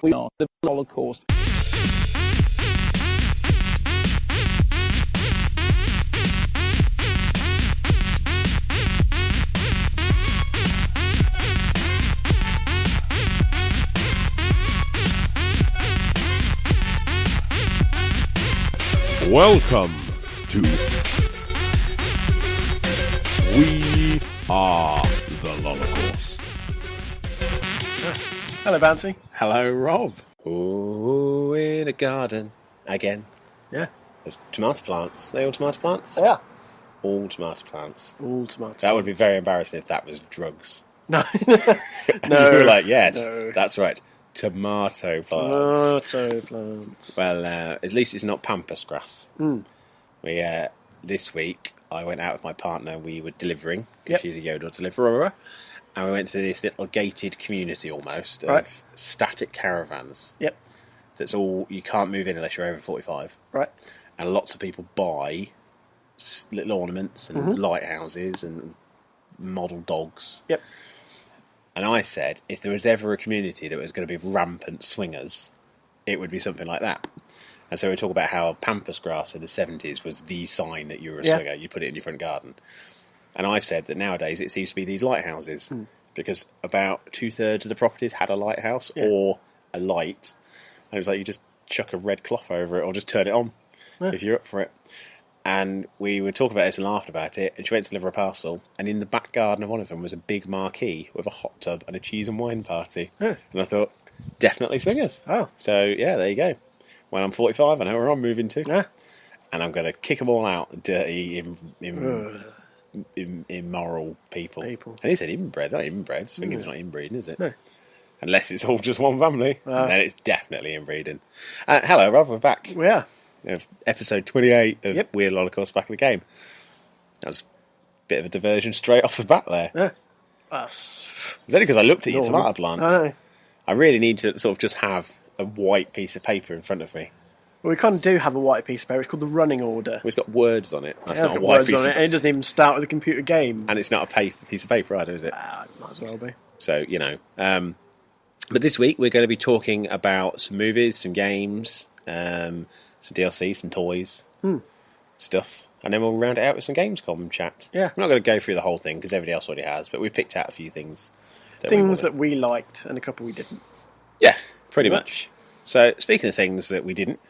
We are the Holocaust. Welcome to We Are the Holocaust. Hello, Bouncy. Hello, Rob. Oh, in a garden again. Yeah. There's tomato plants. Are they all tomato plants? Yeah. All tomato plants. All tomato. That would be very embarrassing if that was drugs. No. And No. you were like, yes, No. that's right. Tomato plants. Tomato plants. Well, at least it's not pampas grass. Mm. We this week I went out with my partner. We were delivering because Yep. she's a Yodel deliverer, and we went to this little gated community almost of Right. static caravans. Yep. That's all you can't move in unless you're over 45, Right. and lots of people buy little ornaments and lighthouses and model dogs. Yep. And I said, if there was ever a community that was going to be rampant swingers, it would be something like that. And so we talk about how pampas grass in the 70s was the sign that you were a swinger. You put it in your front garden. And I said that nowadays it seems to be these lighthouses, because about 2/3 of the properties had a lighthouse or a light. And it was like you just chuck a red cloth over it or just turn it on if you're up for it. And we were talking about this and laughed about it, and she went to deliver a parcel, and in the back garden of one of them was a big marquee with a hot tub and a cheese and wine party. Yeah. And I thought, definitely swingers. Oh. So, yeah, there you go. When I'm 45, I know where I'm moving to. Yeah. And I'm going to kick them all out, dirty, immoral people. And he said inbred, not inbred. Swinging's not inbreeding, is it? No. Unless it's all just one family. And then it's definitely inbreeding. Hello, Rob, we're back. Yeah. Episode 28 of Weird Holocaust, back in the game. That was a bit of a diversion straight off the bat there. Yeah. It's only because I looked at your tomato plants. I know. I really need to sort of just have a white piece of paper in front of me. Well, we kind of do have a white piece of paper. It's called the running order. Well, it's got words on it. That's It has not a got white words piece on of it, and it doesn't even start with a computer game. And it's not a piece of paper either, is it? Might as well be. So, you know. But this week we're going to be talking about some movies, some games, some DLC, some toys, stuff. And then we'll round it out with some Gamescom chat. Yeah. I'm not going to go through the whole thing because everybody else already has, but we've picked out a few things. Things we liked and a couple we didn't. Yeah, pretty much. So, speaking of things that we didn't,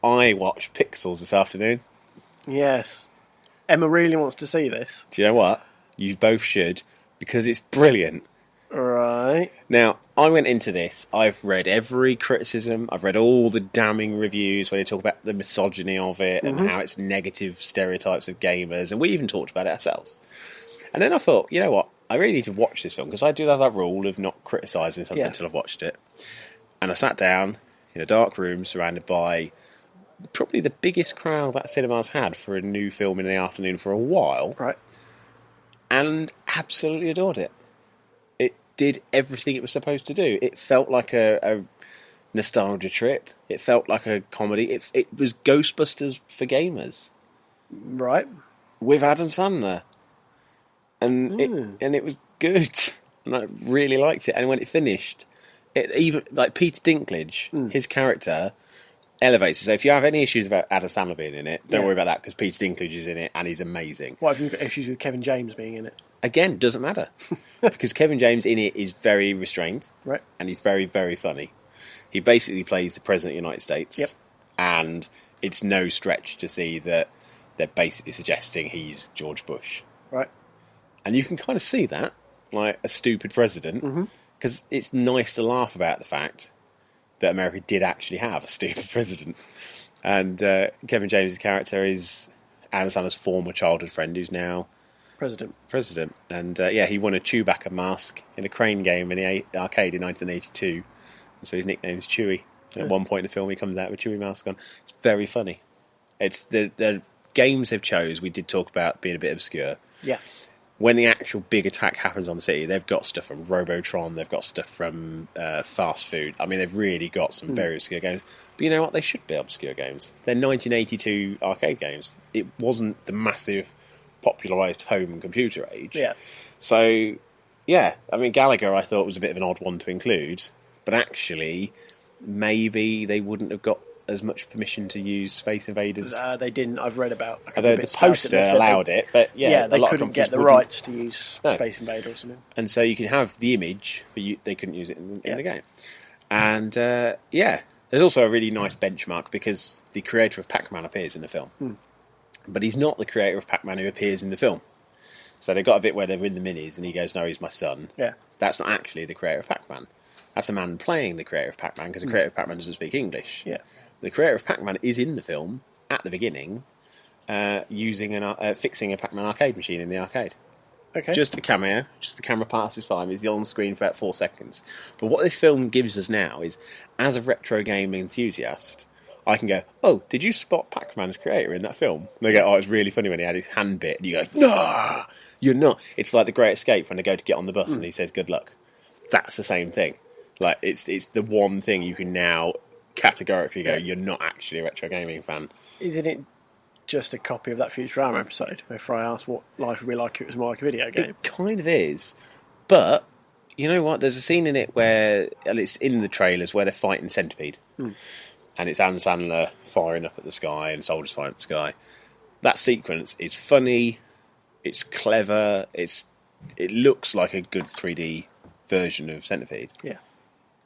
I watched Pixels this afternoon. Yes. Emma really wants to see this. Do you know what? You both should, because it's brilliant. Right. Now, I went into this, I've read every criticism, I've read all the damning reviews where they talk about the misogyny of it and how it's negative stereotypes of gamers, and we even talked about it ourselves. And then I thought, you know what, I really need to watch this film, because I do have that rule of not criticising something until I've watched it. And I sat down in a dark room surrounded by probably the biggest crowd that cinema's had for a new film in the afternoon for a while. Right. And absolutely adored it. It did everything it was supposed to do. It felt like a nostalgia trip. It felt like a comedy. It was Ghostbusters for gamers. Right. With Adam Sandler. And it was good. And I really liked it. And when it finished, it even like Peter Dinklage, his character elevates it. So if you have any issues about Adam Sandler being in it, don't worry about that, because Peter Dinklage is in it and he's amazing. What if you've got issues with Kevin James being in it? Again, doesn't matter. Because Kevin James in it is very restrained. Right. And he's very, very funny. He basically plays the President of the United States. Yep. And it's no stretch to see that they're basically suggesting he's George Bush. Right. And you can kind of see that, like a stupid president, because it's nice to laugh about the fact that America did actually have a stupid president. And Kevin James' character is Adam Sandler's former childhood friend, who's now president. And he won a Chewbacca mask in a Crane game in the arcade in 1982. And so his nickname's Chewie. And at one point in the film, he comes out with a Chewie mask on. It's very funny. It's the games they've chose. We did talk about being a bit obscure. Yeah. When the actual big attack happens on the city, they've got stuff from Robotron, they've got stuff from fast food. I mean, they've really got some very obscure games. But you know what? They should be obscure games. They're 1982 arcade games. It wasn't the massive popularised home and computer age. Yeah. So, yeah. I mean, Gallagher I thought was a bit of an odd one to include. But actually, maybe they wouldn't have got as much permission to use Space Invaders. They didn't. I've read about a couple Although of the bits about it. poster They said allowed it, but yeah, they a lot of couldn't get companies the wouldn't. rights to use No. Space Invader or something. And so you can have the image, but they couldn't use it in Yeah. the game. And there's also a really nice benchmark because the creator of Pac-Man appears in the film. But he's not the creator of Pac-Man who appears in the film. So they've got a bit where they're in the minis and he goes, no, he's my son. Yeah. That's not actually the creator of Pac-Man. That's a man playing the creator of Pac-Man because the creator of Pac-Man doesn't speak English. Yeah. The creator of Pac-Man is in the film at the beginning using fixing a Pac-Man arcade machine in the arcade. Okay. Just a cameo, just the camera passes by him, he's on screen for about 4 seconds. But what this film gives us now is, as a retro game enthusiast, I can go, oh, did you spot Pac-Man's creator in that film? And they go, oh, it's really funny when he had his hand bit. And you go, no, you're not. It's like The Great Escape when they go to get on the bus and he says, good luck. That's the same thing. Like, it's the one thing you can now categorically go, you're not actually a retro gaming fan. Isn't it just a copy of that Futurama episode where Fry asked what life would be like if it was more like a video game? It kind of is. But, you know what? There's a scene in it where, and it's in the trailers, where they're fighting Centipede. And it's Adam Sandler firing up at the sky and soldiers firing up the sky. That sequence is funny, it's clever, it looks like a good 3D version of Centipede. Yeah.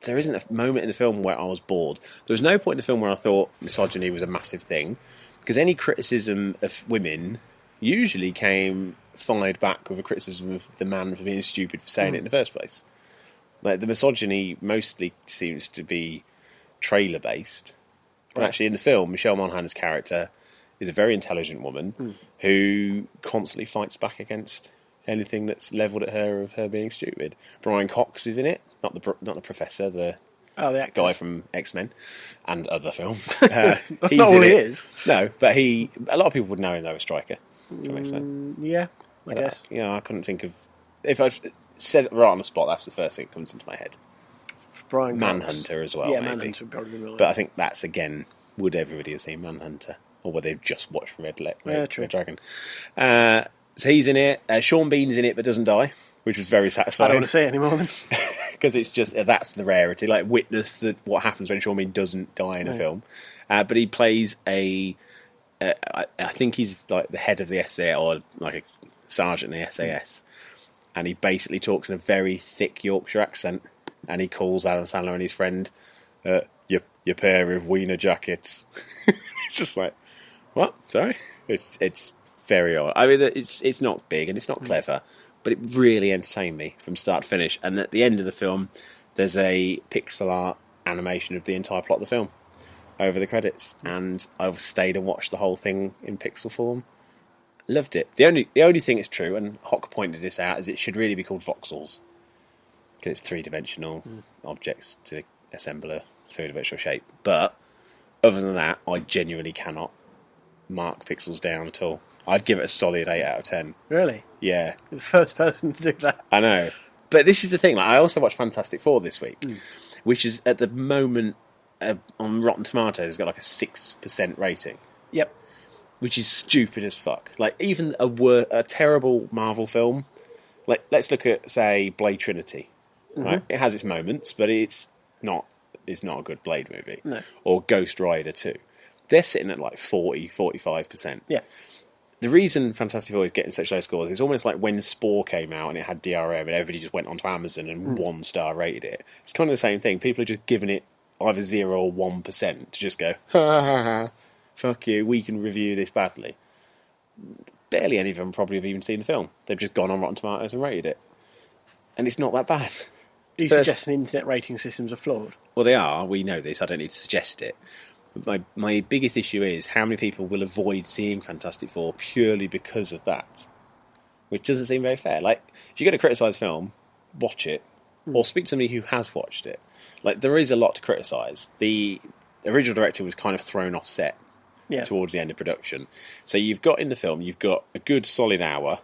There isn't a moment in the film where I was bored. There was no point in the film where I thought misogyny was a massive thing, because any criticism of women usually came fired back with a criticism of the man for being stupid for saying it in the first place. Like, the misogyny mostly seems to be trailer based, but actually in the film, Michelle Monaghan's character is a very intelligent woman who constantly fights back against anything that's levelled at her of her being stupid. Brian Cox is in it, not the professor, the actor. guy from X-Men and other films. That's he's not all in he it. is. No, but a lot of people would know him though as Stryker from X-Men. Yeah, I guess. I couldn't think of, if I said it right on the spot, that's the first thing that comes into my head. For Brian Cox. Manhunter as well, Yeah, maybe. Manhunter would probably be right. But I think that's, again, would everybody have seen Manhunter? Or would they have just watched Red Dragon? So he's in it. Sean Bean's in it but doesn't die, which was very I satisfying. don't want to see it anymore then. Because it's just, that's the rarity. Like, witness what happens when Sean Bean doesn't die in a film. But he plays I think he's like the head of the SAS, or like a sergeant in the SAS. And he basically talks in a very thick Yorkshire accent. And he calls Adam Sandler and his friend, your pair of wiener jackets. It's just like, what? Sorry? It's very odd. I mean, it's not big and it's not clever, but it really entertained me from start to finish. And at the end of the film, there's a pixel art animation of the entire plot of the film over the credits. And I've stayed and watched the whole thing in pixel form. Loved it. The only thing that's true, and Hock pointed this out, is it should really be called voxels. Because it's three-dimensional objects to assemble a three-dimensional shape. But other than that, I genuinely cannot mark pixels down at all. I'd give it a solid 8 out of 10. Really? Yeah. You're the first person to do that. I know. But this is the thing. Like, I also watched Fantastic Four this week, which is, at the moment, on Rotten Tomatoes, got like a 6% rating. Yep. Which is stupid as fuck. Like, even a terrible Marvel film, like, let's look at, say, Blade Trinity. Right? It has its moments, but it's not a good Blade movie. No. Or Ghost Rider 2. They're sitting at like 40, 45%. Yeah. The reason Fantastic Four is getting such low scores is almost like when Spore came out and it had DRM and everybody just went onto Amazon and 1-star rated it. It's kind of the same thing. People are just giving it either 0 or 1% to just go, ha ha ha, fuck you, we can review this badly. Barely any of them probably have even seen the film. They've just gone on Rotten Tomatoes and rated it. And it's not that bad. You suggesting internet rating systems are flawed? Well, they are. We know this. I don't need to suggest it. My biggest issue is how many people will avoid seeing Fantastic Four purely because of that, which doesn't seem very fair. Like, if you're going to criticise film, watch it, or speak to somebody who has watched it. Like, there is a lot to criticise. The original director was kind of thrown off set towards the end of production. So you've got in the film, you've got a good solid hour,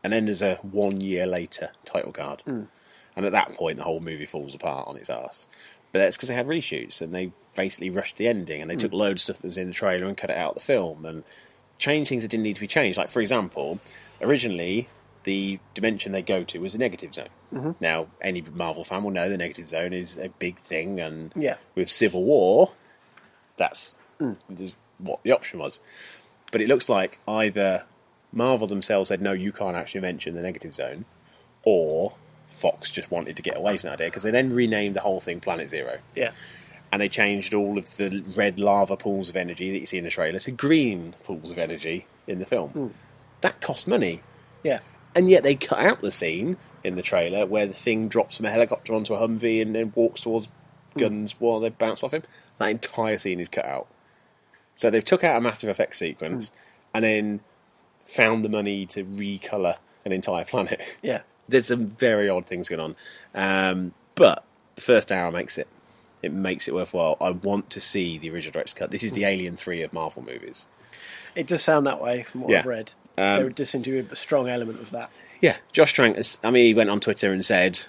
and then there's a 1 year later title card. And at that point, the whole movie falls apart on its arse. But that's because they had reshoots, and they basically rushed the ending, and they took loads of stuff that was in the trailer and cut it out of the film, and changed things that didn't need to be changed. Like, for example, originally, the dimension they go to was a negative zone. Mm-hmm. Now, any Marvel fan will know the negative zone is a big thing, and with Civil War, that's just what the option was. But it looks like either Marvel themselves said, no, you can't actually mention the negative zone, or Fox just wanted to get away from that idea, because they then renamed the whole thing Planet Zero. Yeah. And they changed all of the red lava pools of energy that you see in the trailer to green pools of energy in the film. That cost money. Yeah. And yet they cut out the scene in the trailer where the thing drops from a helicopter onto a Humvee and then walks towards guns while they bounce off him. That entire scene is cut out. So they've took out a massive effects sequence and then found the money to recolour an entire planet. Yeah. There's some very odd things going on. But the first hour makes it. It makes it worthwhile. I want to see the original director's cut. This is the Alien 3 of Marvel movies. It does sound that way from what I've read. There does seem to be a strong element of that. Yeah, Josh Trank, he went on Twitter and said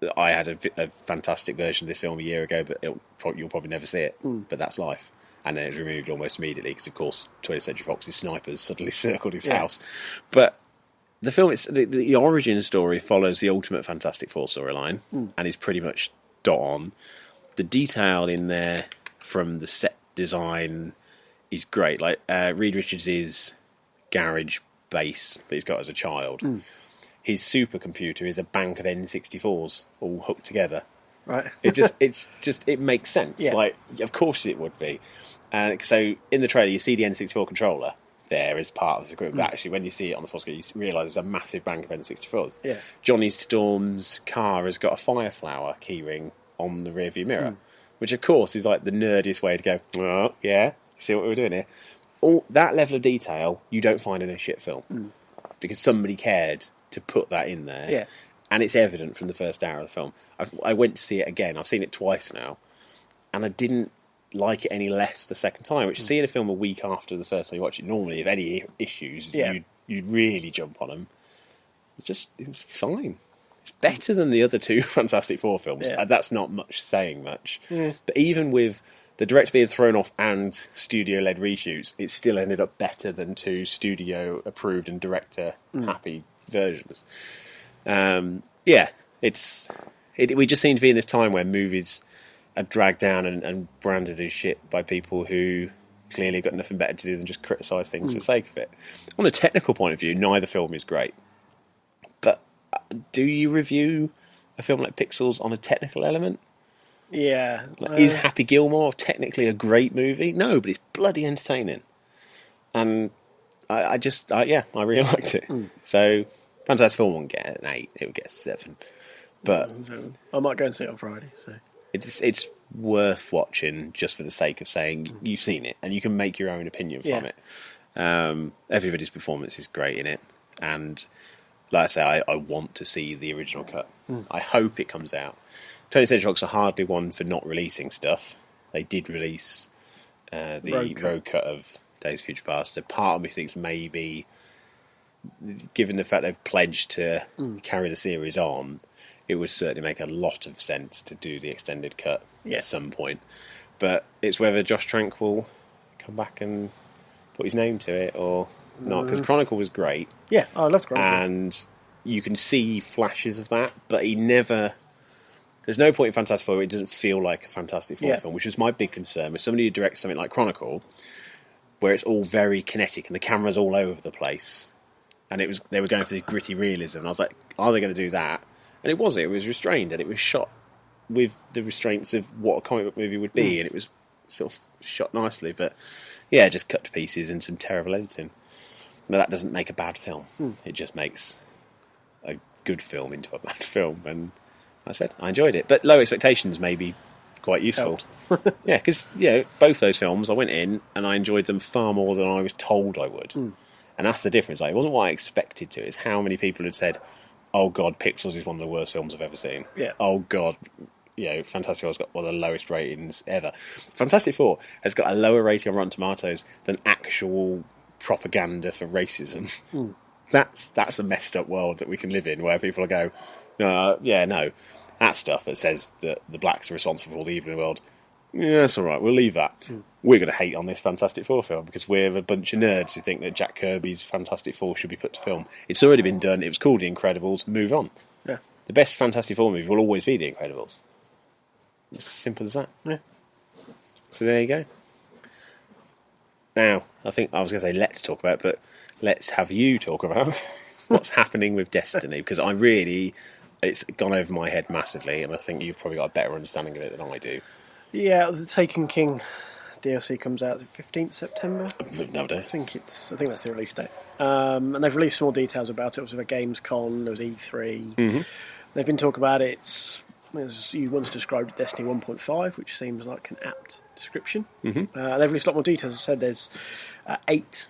that I had a fantastic version of this film a year ago, but you'll probably never see it. But that's life. And then it was removed almost immediately because, of course, 20th Century Fox's snipers suddenly circled his house. But the film, the origin story follows the Ultimate Fantastic Four storyline and is pretty much dot on. The detail in there from the set design is great. Like Reed Richards' garage base that he's got as a child, his supercomputer is a bank of N64s all hooked together. Right. it makes sense. Yeah. Like, of course it would be. So in the trailer, you see the N64 controller there as part of the equipment. But actually, when you see it on the full screen, you realise it's a massive bank of N64s. Yeah. Johnny Storm's car has got a fire flower keyring on the rearview mirror, which of course is like the nerdiest way to go, oh, yeah, see what we're doing here. All that level of detail you don't find in a shit film because somebody cared to put that in there. Yeah. And it's evident from the first hour of the film. I went to see it again. I've seen it twice now, and I didn't like it any less the second time, which is seeing a film a week after the first time you watch it. Normally, if any issues, you'd really jump on them. It was fine. It's better than the other two Fantastic Four films. Yeah. That's not much saying much. Yeah. But even with the director being thrown off and studio-led reshoots, it still ended up better than two studio-approved and director-happy versions. We just seem to be in this time where movies are dragged down and branded as shit by people who clearly got nothing better to do than just criticise things for the sake of it. On a technical point of view, neither film is great. But do you review a film like Pixels on a technical element? Yeah. Is Happy Gilmore technically a great movie? No, but it's bloody entertaining. And I really liked it. So Fantastic Four won't get an 8, it would get a 7. But I might go and see it on Friday. So it's worth watching just for the sake of saying you've seen it and you can make your own opinion from it. Everybody's performance is great in it, and like I say, I want to see the original cut. I hope it comes out. 20th Century Fox are hardly one for not releasing stuff. They did release the road cut of Days of Future Past, so part of me thinks maybe, given the fact they've pledged to carry the series on, it would certainly make a lot of sense to do the extended cut at some point. But it's whether Josh Trank will come back and put his name to it or not, because Chronicle was great. Yeah, I loved Chronicle. And you can see flashes of that, but he never... There's no point in Fantastic Four where it doesn't feel like a Fantastic Four film, which was my big concern. With somebody who directs something like Chronicle, where it's all very kinetic and the camera's all over the place, and they were going for this gritty realism, and I was like, are they going to do that? And it was restrained, and it was shot with the restraints of what a comic book movie would be, and it was sort of shot nicely, but yeah, just cut to pieces and some terrible editing. But that doesn't make a bad film. It just makes a good film into a bad film, and I said I enjoyed it. But low expectations may be quite useful. Yeah, because both those films, I went in and I enjoyed them far more than I was told I would. And that's the difference. Like, it wasn't what I expected to. It's how many people had said, oh God, Pixels is one of the worst films I've ever seen. Yeah. Oh God, Fantastic Four's got one of the lowest ratings ever. Fantastic Four has got a lower rating on Rotten Tomatoes than actual propaganda for racism. That's a messed up world that we can live in, where people will go, no, that stuff that says that the blacks are responsible for all the evil in the world, Yeah, that's all right. We'll leave that. We're going to hate on this Fantastic Four film because we're a bunch of nerds who think that Jack Kirby's Fantastic Four should be put to film. It's already been done. It was called The Incredibles. Move on. Yeah. The best Fantastic Four movie will always be The Incredibles. It's as simple as that. Yeah. So there you go. Now, I think I was going to say let's talk about it, but let's have you talk about what's happening with Destiny, because it's gone over my head massively, and I think you've probably got a better understanding of it than I do. Yeah, the Taken King DLC comes out 15th September. No idea. I think that's the release date. And they've released some more details about it. It was at Gamescom, there was E3. Mm-hmm. They've been talking about it. It's, as you once described, Destiny 1.5, which seems like an apt description. Mm-hmm. They've released a lot more details. As I said, there's 8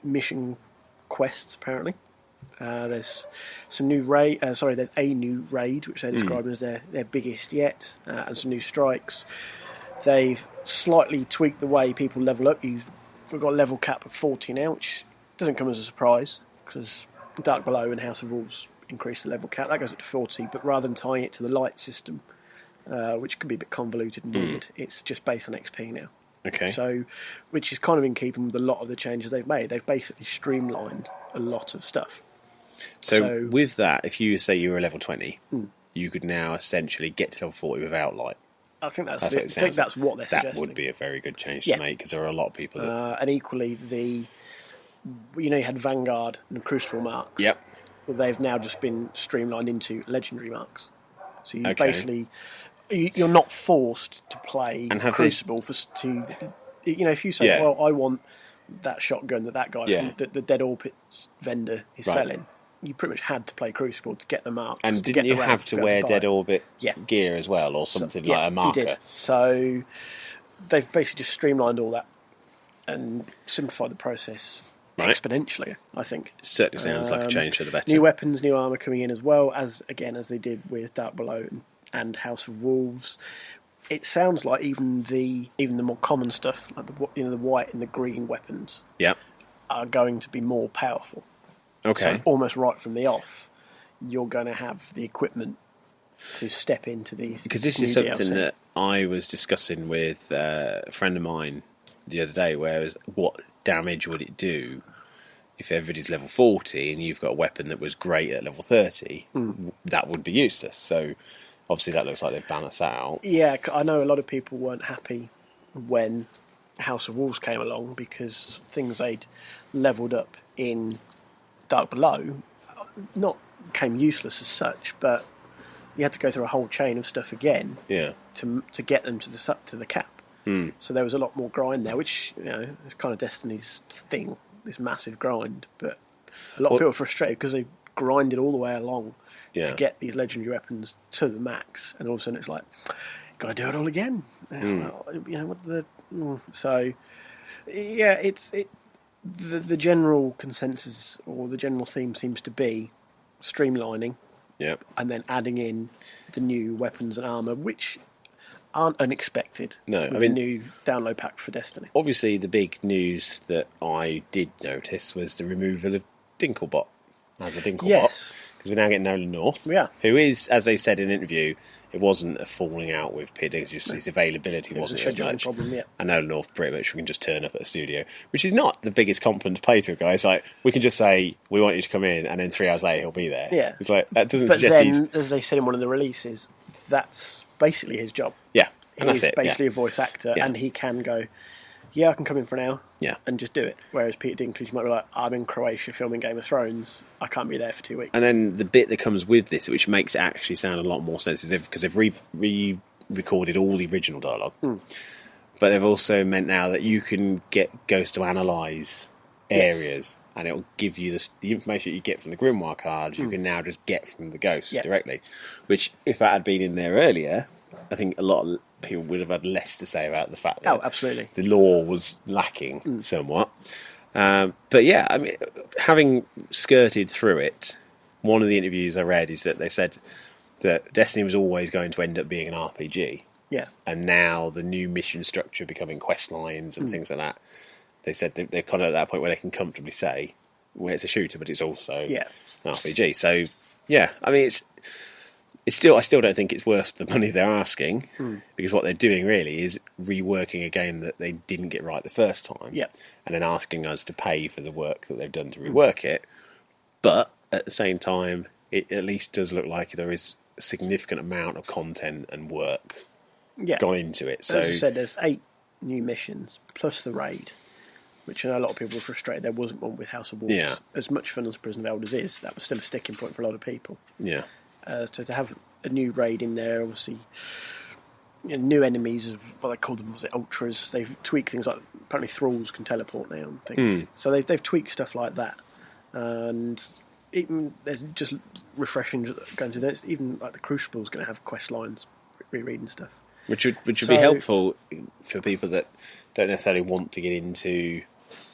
mission quests, apparently. There's some new raid. There's a new raid, which they're describing as their biggest yet, and some new strikes. They've slightly tweaked the way people level up. We've got a level cap of 40 now, which doesn't come as a surprise because Dark Below and House of Wolves increased the level cap. That goes up to 40, but rather than tying it to the light system, which can be a bit convoluted and weird, it's just based on XP now. Okay. So, which is kind of in keeping with a lot of the changes they've made. They've basically streamlined a lot of stuff. So with that, if you say you were level 20, you could now essentially get to level 40 without light. I think that's what they're suggesting. That would be a very good change to make, because there are a lot of people that... and equally, you had Vanguard and Crucible marks. Yep. Well, they've now just been streamlined into legendary marks. So you basically... You're not forced to play Crucible if you say, well, I want that shotgun that guy from the Dead Orbits vendor is selling, you pretty much had to play Crucible to get the marks. And didn't you have to wear Dead Orbit gear as well, or something like a marker? You did. So they've basically just streamlined all that and simplified the process exponentially, I think. It certainly sounds like a change for the better. New weapons, new armour coming in as well, as they did with Dark Below and House of Wolves. It sounds like even the more common stuff, like the white and the green weapons, are going to be more powerful. Okay. So almost right from the off, you're going to have the equipment to step into these. Because this is something that I was discussing with a friend of mine the other day, whereas what damage would it do if everybody's level 40 and you've got a weapon that was great at level 30? That would be useless. So obviously that looks like they've balanced that out. Yeah, I know a lot of people weren't happy when House of Wolves came along because things they'd levelled up in Dark Below not became useless as such, but you had to go through a whole chain of stuff again to get them to the cap. So there was a lot more grind there, which is kind of Destiny's thing, this massive grind. But a lot of people are frustrated because they grinded all the way along to get these legendary weapons to the max, and all of a sudden it's like, got to do it all again. So the general consensus or the general theme seems to be streamlining, and then adding in the new weapons and armour, which aren't unexpected. No, the new download pack for Destiny. Obviously, the big news that I did notice was the removal of Dinklebot as a Dinklebot. Because we're now getting Nolan North, who is, as they said in an interview, it wasn't a falling out with Peter Dinklage, just his availability wasn't as much. Problem, and Nolan North, pretty much, we can just turn up at a studio, which is not the biggest compliment to play to a guy. It's like, we can just say, we want you to come in, and then 3 hours later he'll be there. Yeah. It's like, that doesn't but suggest then, as they said in one of the releases, that's basically his job. Yeah, and that's it. He's basically a voice actor, and he can go, I can come in for an hour and just do it. Whereas Peter Dinklage might be like, I'm in Croatia filming Game of Thrones, I can't be there for 2 weeks. And then the bit that comes with this, which makes it actually sound a lot more sensitive, because they've re-recorded all the original dialogue, but they've also meant now that you can get Ghost to analyse areas, and it'll give you the information you get from the Grimoire cards, you can now just get from the Ghost directly. Which, if that had been in there earlier, I think a lot of people would have had less to say about the fact that absolutely. The lore was lacking somewhat. But yeah, I mean, having skirted through it, one of the interviews I read is that they said that Destiny was always going to end up being an RPG. Yeah. And now the new mission structure becoming quest lines and things like that, they said they're kind of at that point where they can comfortably say, well, it's a shooter, but it's also an RPG. So, yeah, I mean, I still don't think it's worth the money they're asking, because what they're doing really is reworking a game that they didn't get right the first time, Yeah. and then asking us to pay for the work that they've done to rework it. But at the same time, it at least does look like there is a significant amount of content and work gone into it. So, as you said, there's 8 new missions plus the raid, which I know a lot of people were frustrated there wasn't one with House of Wolves. Yeah. As much fun as Prison of Elders is, that was still a sticking point for a lot of people. yeah, So to have a new raid in there, obviously, new enemies of what they call them, was it Ultras? They've tweaked things like apparently thralls can teleport now and things. So they've tweaked stuff like that, and even there's just refreshing going through this. Even like the Crucible's going to have quest lines, rereading stuff, which would be helpful for people that don't necessarily want to get into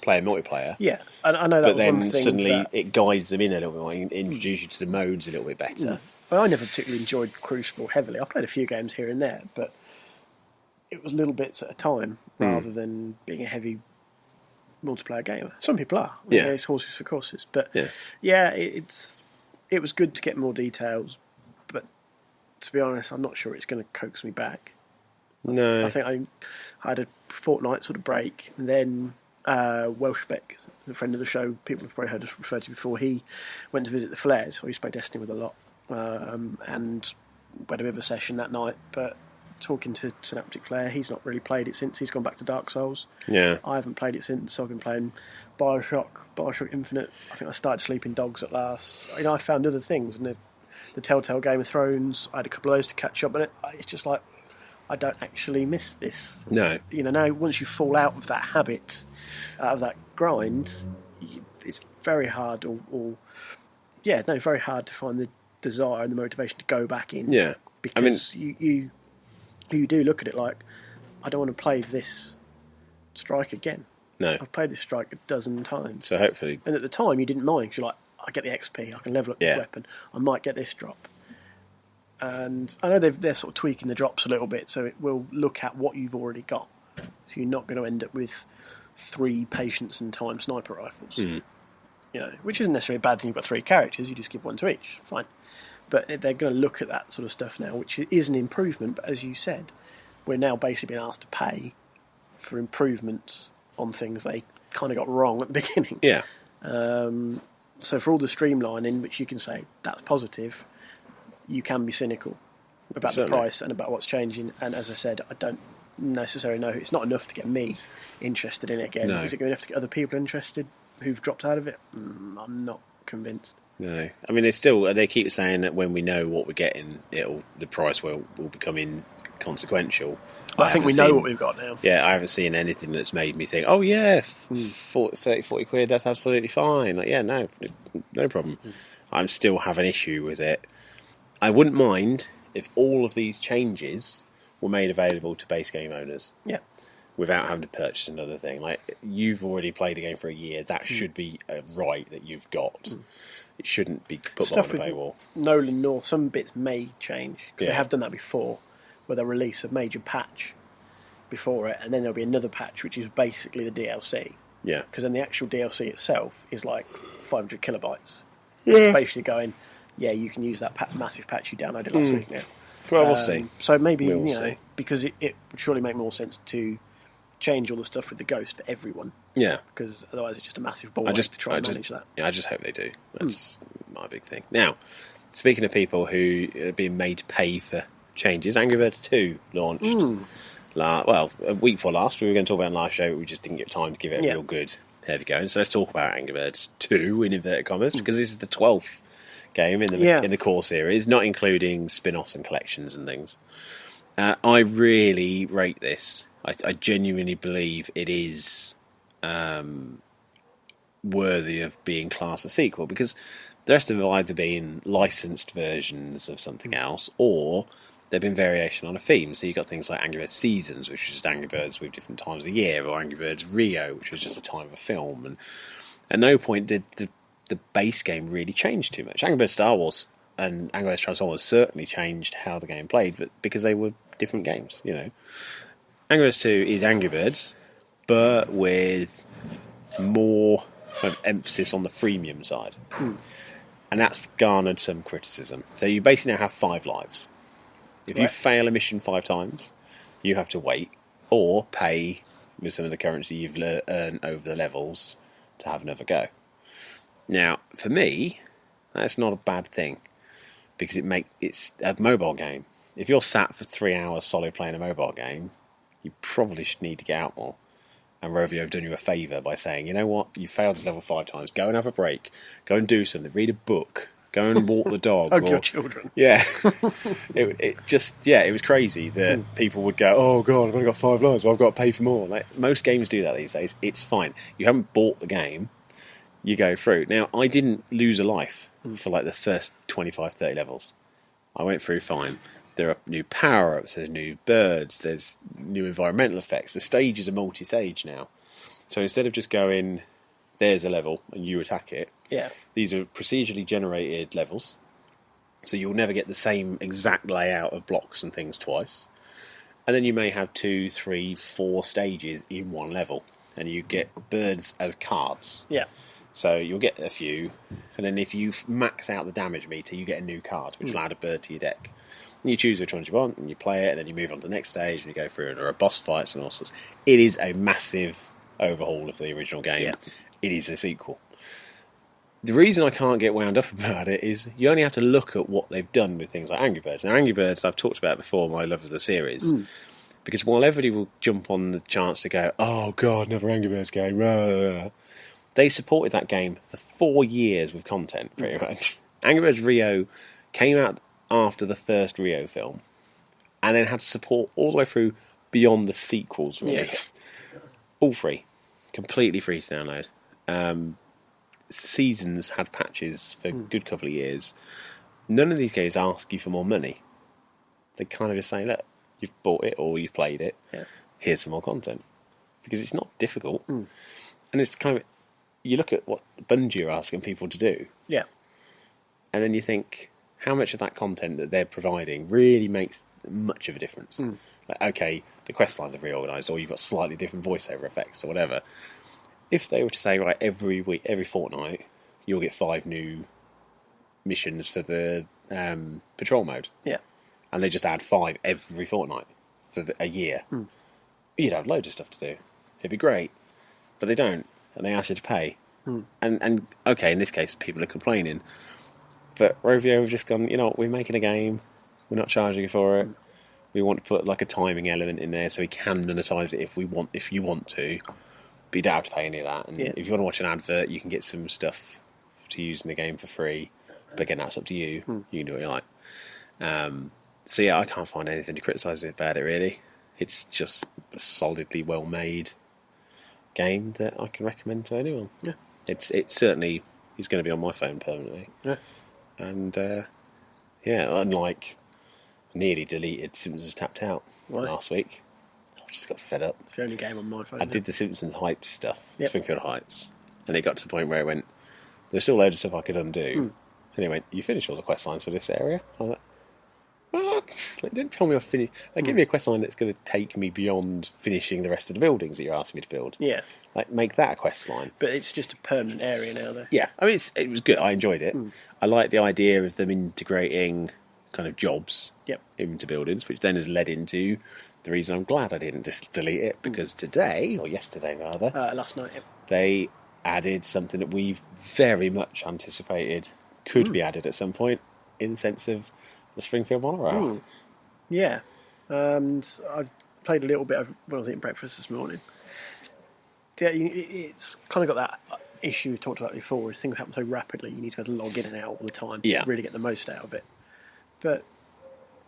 playing multiplayer. Yeah, I know that. But was one then thing suddenly that, it guides them in a little bit more, introduce you to the modes a little bit better. Well, I never particularly enjoyed Crucible heavily. I played a few games here and there, but it was little bits at a time rather than being a heavy multiplayer gamer. Some people are. Yeah. It's horses for courses. But Yeah. it was good to get more details, but to be honest, I'm not sure it's going to coax me back. No. I think I had a fortnight sort of break, and then Welshbeck, a friend of the show, people have probably heard us refer to before, he went to visit the Flares. I used to play Destiny with a lot, and we had a bit of a session that night, but talking to Synaptic Flare, he's not really played it since. He's gone back to Dark Souls. Yeah. I haven't played it since. I've been playing Bioshock Infinite. I think I started Sleeping Dogs at last. I found other things, and the Telltale Game of Thrones, I had a couple of those to catch up on it. It's just like, I don't actually miss this. No. Now once you fall out of that habit, out of that grind, it's very hard very hard to find the desire and the motivation to go back in. Yeah. Because you do look at it like, I don't want to play this strike again. No. I've played this strike a dozen times. So hopefully... And at the time you didn't mind, because you're like, I get the XP, I can level up this weapon, I might get this drop. And I know they're sort of tweaking the drops a little bit, so it will look at what you've already got. So you're not going to end up with 3 patience and time sniper rifles. Which isn't necessarily a bad thing. You've got 3 characters, you just give one to each, fine. But they're going to look at that sort of stuff now, which is an improvement. But as you said, we're now basically being asked to pay for improvements on things they kind of got wrong at the beginning. Yeah. So for all the streamlining, which you can say that's positive, you can be cynical about Certainly. the price and about what's changing. And as I said, I don't necessarily know. It's not enough to get me interested in it again. No. Is it good enough to get other people interested who've dropped out of it? I'm not convinced. No. I mean, they keep saying that when we know what we're getting, the price will become inconsequential. I think we know what we've got now. Yeah, I haven't seen anything that's made me think, oh yeah, 30, 40 quid, that's absolutely fine. Like, yeah, no problem. I still have an issue with it. I wouldn't mind if all of these changes were made available to base game owners. Yeah. Without having to purchase another thing. Like, you've already played a game for a year. That should be a right that you've got. It shouldn't be put on the paywall. Nolan North, some bits may change, because Yeah. they have done that before, where they'll release a major patch before it, and then there'll be another patch, which is basically the DLC. Yeah. Because then the actual DLC itself is like 500 kilobytes. It's basically going, yeah, you can use that massive patch you downloaded last week now. Well, we'll see. So maybe, We'll see. because it would surely make more sense to change all the stuff with the Ghost for everyone. Yeah. Because otherwise it's just a massive ball to try and manage that. Yeah, I just hope they do. That's my big thing. Now, speaking of people who are being made to pay for changes, Angry Birds 2 launched. A week before last. We were going to talk about it in the last show, but we just didn't get time to give it a real good heavy go. So let's talk about Angry Birds 2 in inverted commas, because this is the 12th game in the core series, not including spin-offs and collections and things. I really rate this. I genuinely believe it is worthy of being classed a sequel, because the rest of them have either been licensed versions of something else, or they've been variation on a theme. So you've got things like Angry Birds Seasons, which is just Angry Birds with different times of the year, or Angry Birds Rio, which was just a time of a film. And at no point did the base game really change too much. Angry Birds Star Wars and Angry Birds Transformers certainly changed how the game played, but because they were different games, Angry Birds 2 is Angry Birds, but with more kind of emphasis on the freemium side. And that's garnered some criticism. So you basically now have 5 lives. If you fail a mission 5 times, you have to wait or pay with some of the currency you've earned over the levels to have another go. Now, for me, that's not a bad thing because it's a mobile game. If you're sat for 3 hours solid playing a mobile game, you probably should need to get out more. And Rovio have done you a favour by saying, you know what, you failed this level 5 times, go and have a break, go and do something, read a book, go and walk the dog. Hug your children. Yeah. It was crazy that people would go, oh God, I've only got 5 lives, well, I've got to pay for more. Like, most games do that these days. It's fine. You haven't bought the game, you go through. Now, I didn't lose a life for like the first 25, 30 levels. I went through fine. There are new power-ups, there's new birds, there's new environmental effects. The stages are multi-stage now. So instead of just going, there's a level, and you attack it, these are procedurally generated levels. So you'll never get the same exact layout of blocks and things twice. And then you may have 2, 3, 4 stages in one level. And you get birds as cards. Yeah. So you'll get a few, and then if you max out the damage meter, you get a new card, which will add a bird to your deck. And you choose which ones you want, and you play it, and then you move on to the next stage, and you go through, and there are boss fights and all sorts. It is a massive overhaul of the original game. Yeah. It is a sequel. The reason I can't get wound up about it is you only have to look at what they've done with things like Angry Birds. Now, Angry Birds, I've talked about before, my love of the series. Because while everybody will jump on the chance to go, oh God, another Angry Birds game, they supported that game for 4 years with content, pretty much. Angry Birds Rio came out after the first Rio film, and then had support all the way through beyond the sequels release. Yeah. All free. Completely free to download. Seasons had patches for a good couple of years. None of these games ask you for more money. They kind of just say, look, you've bought it or you've played it, here's some more content. Because it's not difficult. And it's kind of, you look at what Bungie are asking people to do. Yeah. And then you think, how much of that content that they're providing really makes much of a difference? Like, okay, the quest lines are reorganised, or you've got slightly different voiceover effects or whatever. If they were to say, right, every week, every fortnight, you'll get 5 new missions for the patrol mode. Yeah. And they just add 5 every fortnight for a year. You'd have loads of stuff to do. It'd be great. But they don't, and they ask you to pay. And okay, in this case, people are complaining. But Rovio have just gone, you know what, we're making a game, we're not charging you for it. We want to put like a timing element in there so we can monetize it if you want to. But you don't have to pay any of that. And if you want to watch an advert, you can get some stuff to use in the game for free. But again, that's up to you. You can do what you like. So yeah, I can't find anything to criticise about it really. It's just a solidly well made game that I can recommend to anyone. Yeah. It certainly is going to be on my phone permanently. Yeah. And unlike nearly deleted Simpsons Tapped Out last week, I just got fed up. It's the only game on my phone. I did the Simpsons Heights stuff, Springfield Heights, and it got to the point where it went, there's still loads of stuff I could undo. And it went, you finished all the quest lines for this area? I was like, what? Like, don't tell me I've finished. Like, give me a quest line that's going to take me beyond finishing the rest of the buildings that you're asking me to build. Yeah. Like, make that a quest line. But it's just a permanent area now, though. Yeah. I mean, it was good. I enjoyed it. I like the idea of them integrating kind of jobs into buildings, which then has led into the reason I'm glad I didn't just delete it, because today, or yesterday rather, last night, they added something that we've very much anticipated could be added at some point, in the sense of the Springfield monorail. Yeah, and I've played a little bit when I was eating breakfast this morning. Yeah, it's kind of got that issue we talked about before, is things happen so rapidly, you need to be able to log in and out all the time to really get the most out of it. But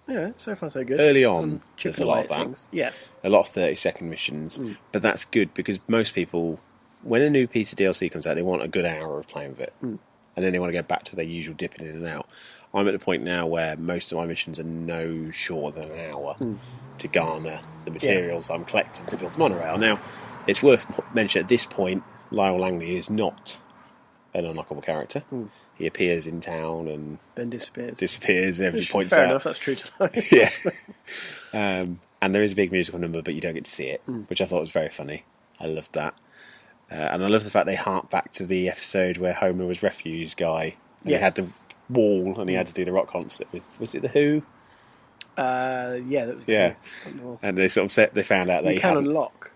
yeah, so far so good. Early on, there's a lot of that. Things. Yeah. A lot of 30-second missions, but that's good because most people, when a new piece of DLC comes out, they want a good hour of playing with it. And then they want to go back to their usual dipping in and out. I'm at the point now where most of my missions are no shorter than an hour to garner the materials I'm collecting to build the monorail. Now, it's worth mentioning at this point, Lyle Langley is not an unlockable character. He appears in town and then disappears. And everybody points fair out. Enough, that's true to life. Yeah. And there is a big musical number, but you don't get to see it, which I thought was very funny. I loved that. And I love the fact they hark back to the episode where Homer was refuse guy. And he had the wall and he had to do the rock concert with, was it The Who? Yeah, that was Yeah. good. And they sort of they found out You they can hadn't. unlock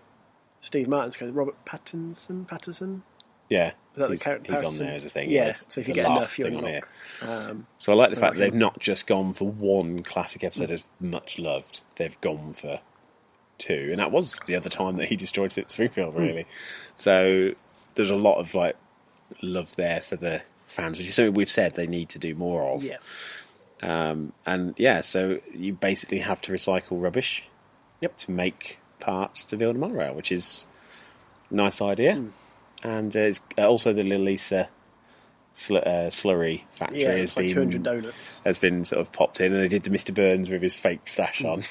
Steve Martin's character, Robert Pattinson. Yeah, Is that he's, the character? he's on there as a thing. Yeah, Yes, so if you the get last enough, you thing on here. unlock. So I like the fact that like they've not just gone for one classic episode as much loved. They've gone for two, and that was the other time that he destroyed Springfield. Really, so there's a lot of like love there for the fans, which is something we've said they need to do more of. Yeah. And yeah, so you basically have to recycle rubbish to make parts to build a monorail, which is a nice idea. And it's also the Lisa slurry factory it's like 200 donuts. has been sort of popped in, and they did the Mr. Burns with his fake stash on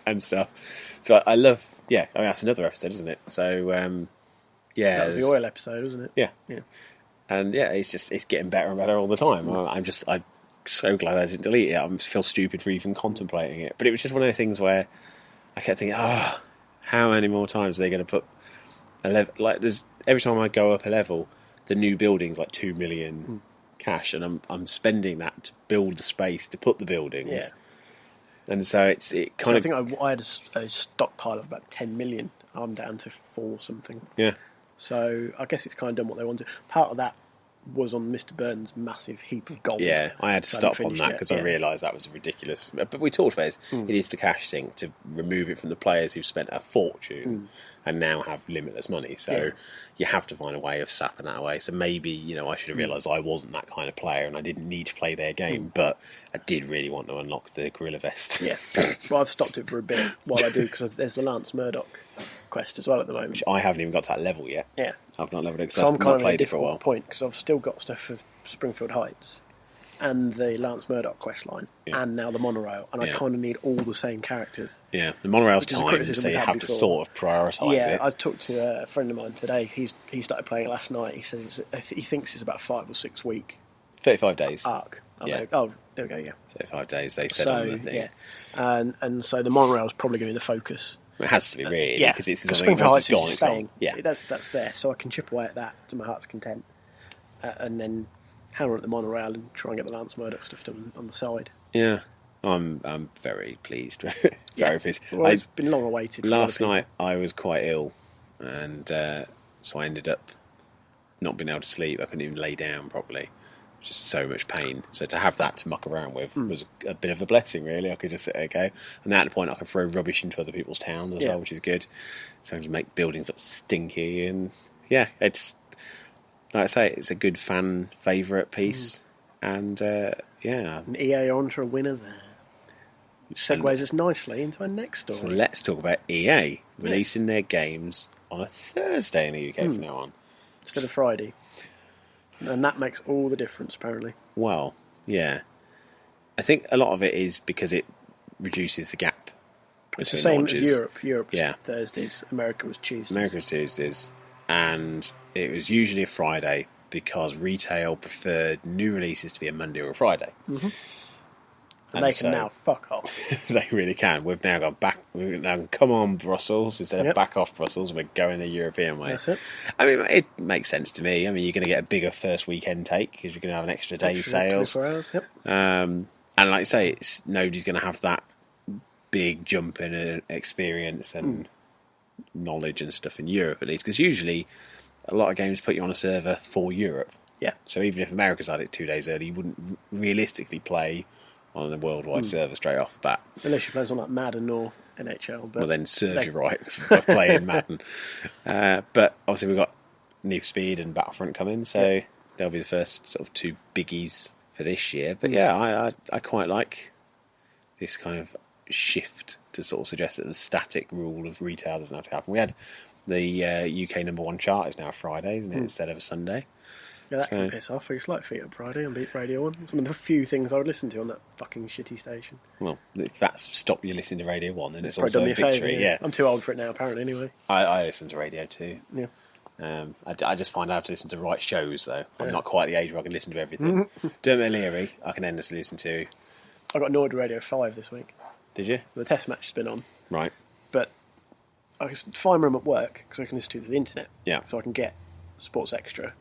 and stuff. So I love, I mean, that's another episode, isn't it? So That was the oil episode, wasn't it? Yeah. And it's getting better and better all the time. I'm so glad I didn't delete it. I feel stupid for even contemplating it. But it was just one of those things where I kept thinking, how many more times are they going to put a level? Like, there's every time I go up a level, the new building's like 2 million cash, and I'm spending that to build the space to put the buildings. Yeah. And so I think I had a stockpile of about 10 million. I'm down to 4 something. Yeah. So I guess it's kind of done what they wanted. Part of that was on Mr. Burns' massive heap of gold. Yeah, I had to stop on that because I realised that was ridiculous. But we talked about it is the cash thing to remove it from the players who've spent a fortune and now have limitless money. So you have to find a way of sapping that away. So maybe, I should have realised I wasn't that kind of player and I didn't need to play their game, but I did really want to unlock the Gorilla Vest. Yeah, well, I've stopped it for a bit while I do, because there's the Lance Murdoch quest as well at the moment. Which I haven't even got to that level yet. Yeah. I've not leveled it because so I'm I've kind not of at a played it for a while. difficult point, because I've still got stuff for Springfield Heights and the Lance Murdoch quest line and now the monorail, and I kind of need all the same characters. Yeah, the monorail's time, so you have to sort of prioritise it. Yeah, I talked to a friend of mine today. He started playing it last night. He says he thinks it's about 5 or 6 week 35 days arc. There we go. Yeah, 35 days. They said on the thing. Yeah, and so the monorail is probably going to be the focus. It has to be really, because it's something Springfield once Heights it's gone, is it's gone. Yeah, that's there, so I can chip away at that to my heart's content, and then hammer at the monorail and try and get the Lance Murdoch stuff done on the side. Yeah, I'm very pleased. Very pleased. Well, it's been long awaited. Last night I was quite ill, and so I ended up not being able to sleep. I couldn't even lay down properly. Just so much pain. So to have that to muck around with was a bit of a blessing, really. I could just sit there, go, and at the point I could throw rubbish into other people's towns as well, which is good. So I can make buildings look stinky, and it's like I say, it's a good fan favourite piece, and An EA are onto a winner there. Which segues us nicely into our next story. So let's talk about EA releasing their games on a Thursday in the UK from now on, instead of Friday. And that makes all the difference, apparently. Well, yeah. I think a lot of it is because it reduces the gap. It's the same as Europe. Europe's Yeah. Thursdays, America was Tuesdays. And it was usually a Friday because retail preferred new releases to be a Monday or a Friday. Mm-hmm. And they can now fuck off. They really can. We've now gone back. We've now come on Brussels instead of back off Brussels. We're going the European way. That's it. I mean, it makes sense to me. I mean, you're going to get a bigger first weekend take because you're going to have an extra day of sales. 24 hours, yep. And like I say, nobody's going to have that big jump in experience and knowledge and stuff in Europe, at least, because usually a lot of games put you on a server for Europe. Yeah. So even if America's had it 2 days early, you wouldn't realistically play on a worldwide server straight off the bat. Unless you play on like Madden or NHL. But well, then serves you right for playing Madden. But obviously we've got Need for Speed and Battlefront coming, so they'll be the first sort of 2 biggies for this year. But I quite like this kind of shift to sort of suggest that the static rule of retail doesn't have to happen. We had the UK #1 chart is now a Friday, isn't it, instead of a Sunday. Yeah, that can piss off. It's like Feet Up Friday on Beat Radio 1. It's one of the few things I would listen to on that fucking shitty station. Well, if that's stopped you listening to Radio 1, then it's probably also done me a victory. Favour, yeah. I'm too old for it now, apparently, anyway. I listen to Radio 2. Yeah. I just find I have to listen to the right shows, though. I'm not quite the age where I can listen to everything. Dermot O'Leary, I can endlessly listen to. I got annoyed with Radio 5 this week. Did you? The test match has been on. Right. But I can find room at work because I can listen to it through the internet. Yeah. So I can get Sports Extra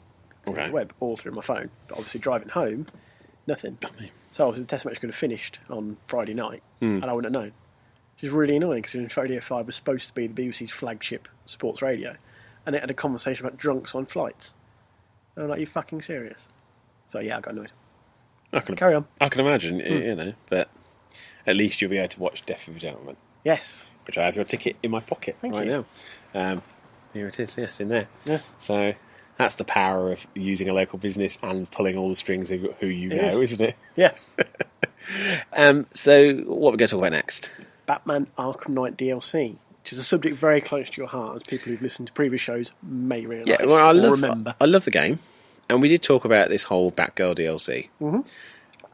through Okay. the web or through my phone. But obviously driving home, Nothing. So obviously the test match could have finished on Friday night, and I wouldn't have known. Which is really annoying, because Radio 5 was supposed to be the BBC's flagship sports radio, and it had a conversation about drunks on flights. And I'm like, you fucking serious? So yeah, I got annoyed. Carry on. I can imagine, you know, but at least you'll be able to watch Death of a Gentleman. Yes. Which I have your ticket in my pocket Thank right you. now. Here it is, yes, in there. Yeah. So that's the power of using a local business and pulling all the strings of who you know, isn't it? Yeah. So what are we going to talk about next? Batman Arkham Knight DLC, which is a subject very close to your heart, as people who've listened to previous shows may realise remember. I love the game, and we did talk about this whole Batgirl DLC,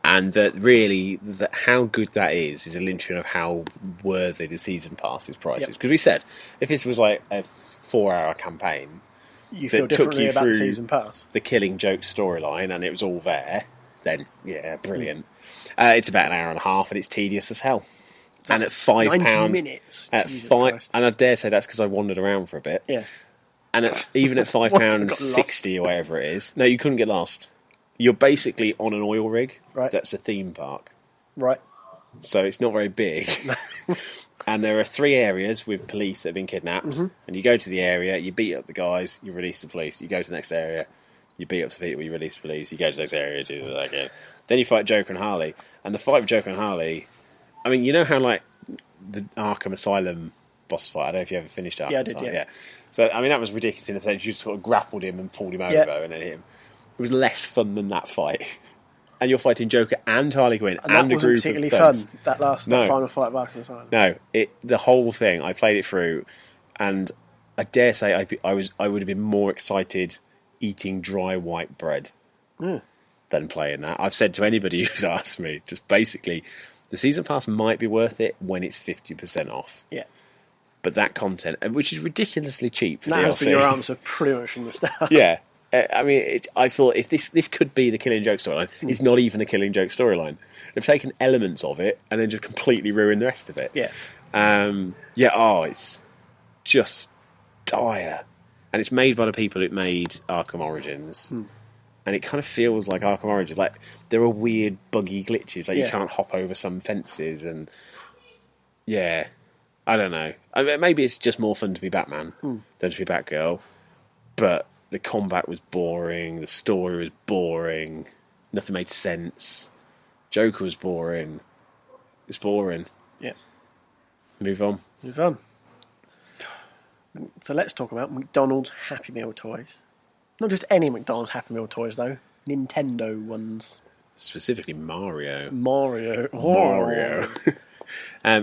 and that really how good that is a linchpin of how worthy the season passes prices. Because we said if this was like a 4-hour campaign, you feel differently about the season pass. The Killing Joke storyline, and it was all there, then yeah, brilliant. It's about an hour and a half, and it's tedious as hell. And at £5, 90 minutes. At £5, and I dare say that's because I wandered around for a bit. Yeah. And even at £5.60 or whatever it is, no, you couldn't get lost. You're basically on an oil rig. Right. That's a theme park. Right. So it's not very big. And there are 3 areas with police that have been kidnapped. And you go to the area, you beat up the guys, you release the police. You go to the next area, you beat up some people, you release the police. You go to the next area, do that again. Then you fight Joker and Harley. And the fight with Joker and Harley, I mean, you know how like the Arkham Asylum boss fight, I don't know if you ever finished Arkham Asylum. Yeah. So, I mean, that was ridiculous in the sense you just sort of grappled him and pulled him over and then hit him. It was less fun than that fight. And you're fighting Joker and Harley Quinn and a group of particularly thugs. fun, that final fight of Arkham Asylum. No, the whole thing, I played it through, and I dare say I would have been more excited eating dry white bread than playing that. I've said to anybody who's asked me, just basically, the season pass might be worth it when it's 50% off. Yeah. But that content, which is ridiculously cheap for that DLC. Has been your answer pretty much from the start. Yeah. I mean, I thought if this could be the Killing Joke storyline, it's not even the Killing Joke storyline. They've taken elements of it and then just completely ruined the rest of it. Yeah. It's just dire. And it's made by the people who made Arkham Origins. And it kind of feels like Arkham Origins. Like, there are weird, buggy glitches. Like, you can't hop over some fences. And, yeah, I don't know. I mean, maybe it's just more fun to be Batman than to be Batgirl. But the combat was boring. The story was boring. Nothing made sense. Joker was boring. It's boring. Yeah. Move on. So let's talk about McDonald's Happy Meal toys. Not just any McDonald's Happy Meal toys, though. Nintendo ones. Specifically Mario.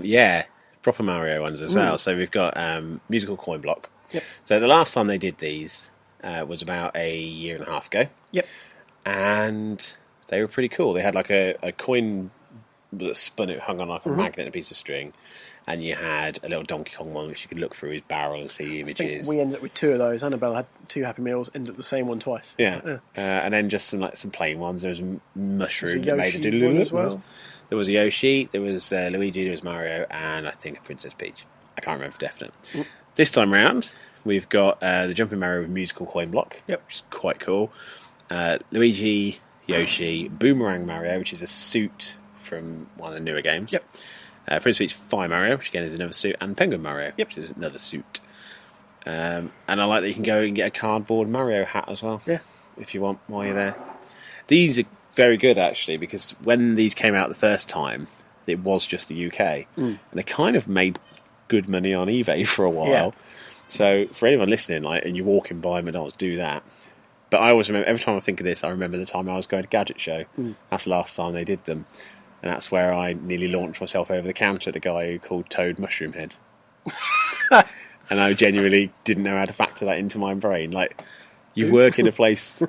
Yeah, proper Mario ones as well. So we've got musical coin block. Yep. So the last time they did these was about a year and a half ago. Yep. And they were pretty cool. They had like a coin that spun, it hung on like a magnet and a piece of string. And you had a little Donkey Kong one which you could look through his barrel and see images. I think we ended up with 2 of those. Annabelle had 2 Happy Meals, ended up the same one twice. Yeah. And then just some plain ones. There was a mushroom that made a doodle as well. There was a Yoshi, there was Luigi, there was Mario, and I think a Princess Peach. I can't remember for definite. This time round, we've got the Jumping Mario with musical coin block, which is quite cool. Luigi, Yoshi, Boomerang Mario, which is a suit from one of the newer games. Yep. Princess Peach Fire Mario, which again is another suit, and Penguin Mario, which is another suit. And I like that you can go and get a cardboard Mario hat as well, if you want, while you're there. These are very good, actually, because when these came out the first time, it was just the UK, and they kind of made good money on eBay for a while. Yeah. So for anyone listening, and you're walking by McDonald's, do that. But I always remember, every time I think of this, I remember the time I was going to Gadget Show. That's the last time they did them. And that's where I nearly launched myself over the counter at a guy who called Toad Mushroom Head. And I genuinely didn't know how to factor that into my brain. Like, you work in a place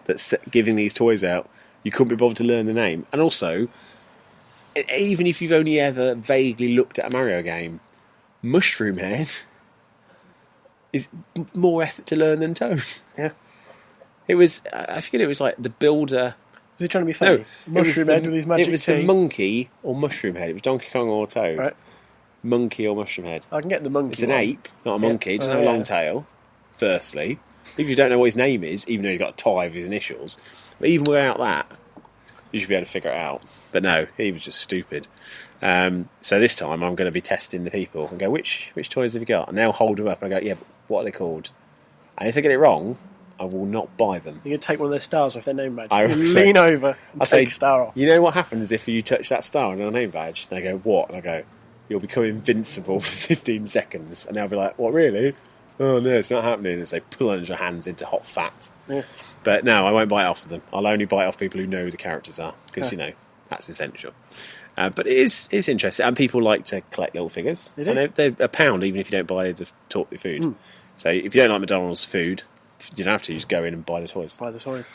that's giving these toys out, you couldn't be bothered to learn the name. And also, even if you've only ever vaguely looked at a Mario game, Mushroom Head is more effort to learn than Toad. Yeah. It was, I forget, it was like the builder... Was he trying to be funny? No, Mushroom Head with his magic It was tea. the monkey or Mushroom Head. It was Donkey Kong or Toad. Right. Monkey or Mushroom Head. I can get the monkey. It's an one. ape, not a monkey. It doesn't have a long tail, firstly. If you don't know what his name is, even though you've got a tie with his initials. But even without that, You should be able to figure it out. But no, he was just stupid. So this time I'm going to be testing the people and go, which toys have you got? And they'll hold them up and I go, yeah, but what are they called? And if they get it wrong, I will not buy them. You're going to take one of their stars off their name badge. I You say- lean over and I take say, a star off. you know what happens if you touch that star on your name badge? And they go, what? And I go, you'll become invincible for 15 seconds. And they'll be like, what, really? Oh, no, it's not happening. As they plunge their hands into hot fat. Yeah. But no, I won't buy it off of them. I'll only buy it off people who know who the characters are. Because, that's essential. But it's interesting. And people like to collect little figures. They do. And they're £1 even if you don't buy the food. So if you don't like McDonald's food, you don't have to. You just go in and buy the toys. Buy the toys.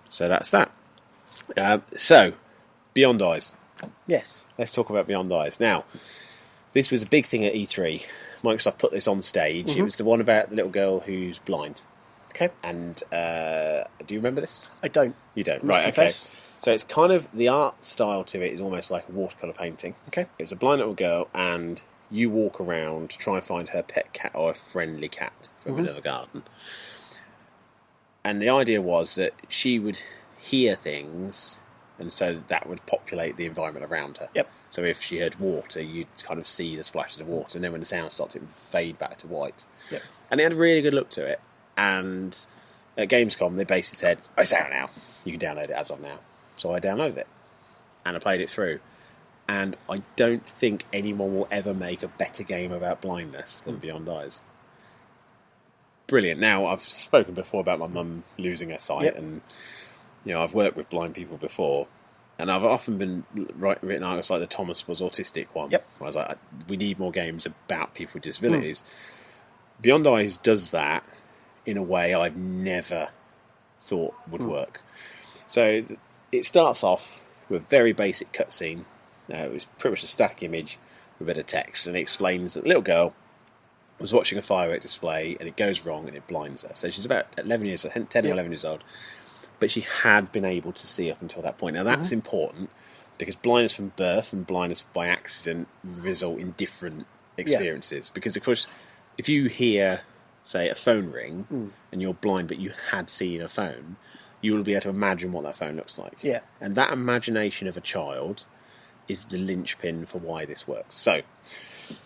So that's that. So, Beyond Eyes. Yes. Let's talk about Beyond Eyes. Now, this was a big thing at E3. Microsoft put this on stage. It was the one about the little girl who's blind. Okay. And do you remember this? I don't. You don't? I must Right, confess. okay. So it's kind of, the art style to it is almost like a watercolour painting. Okay. It's a blind little girl and you walk around to try and find her pet cat or a friendly cat from another garden. And the idea was that she would hear things, and so that would populate the environment around her. Yep. So if she heard water, you'd kind of see the splashes of water, and then when the sound stopped, it would fade back to white. Yep. And it had a really good look to it. And at Gamescom, they basically said, oh, it's out now. You can download it as of now. So I downloaded it. And I played it through. And I don't think anyone will ever make a better game about blindness than Beyond Eyes. Brilliant. Now, I've spoken before about my mum losing her sight, and I've worked with blind people before, and I've often been written articles like the Thomas Was Autistic one. Yep. Where I was like, we need more games about people with disabilities. Beyond Eyes does that in a way I've never thought would work. So it starts off with a very basic cutscene. It was pretty much a static image with a bit of text, and it explains that the little girl was watching a firework display and it goes wrong and it blinds her. So she's about 11 years, 10 or 11 years old, but she had been able to see up until that point. Now that's important because blindness from birth and blindness by accident result in different experiences. Because of course, if you hear, say, a phone ring and you're blind but you had seen a phone, you will be able to imagine what that phone looks like. Yeah. And that imagination of a child is the linchpin for why this works. So,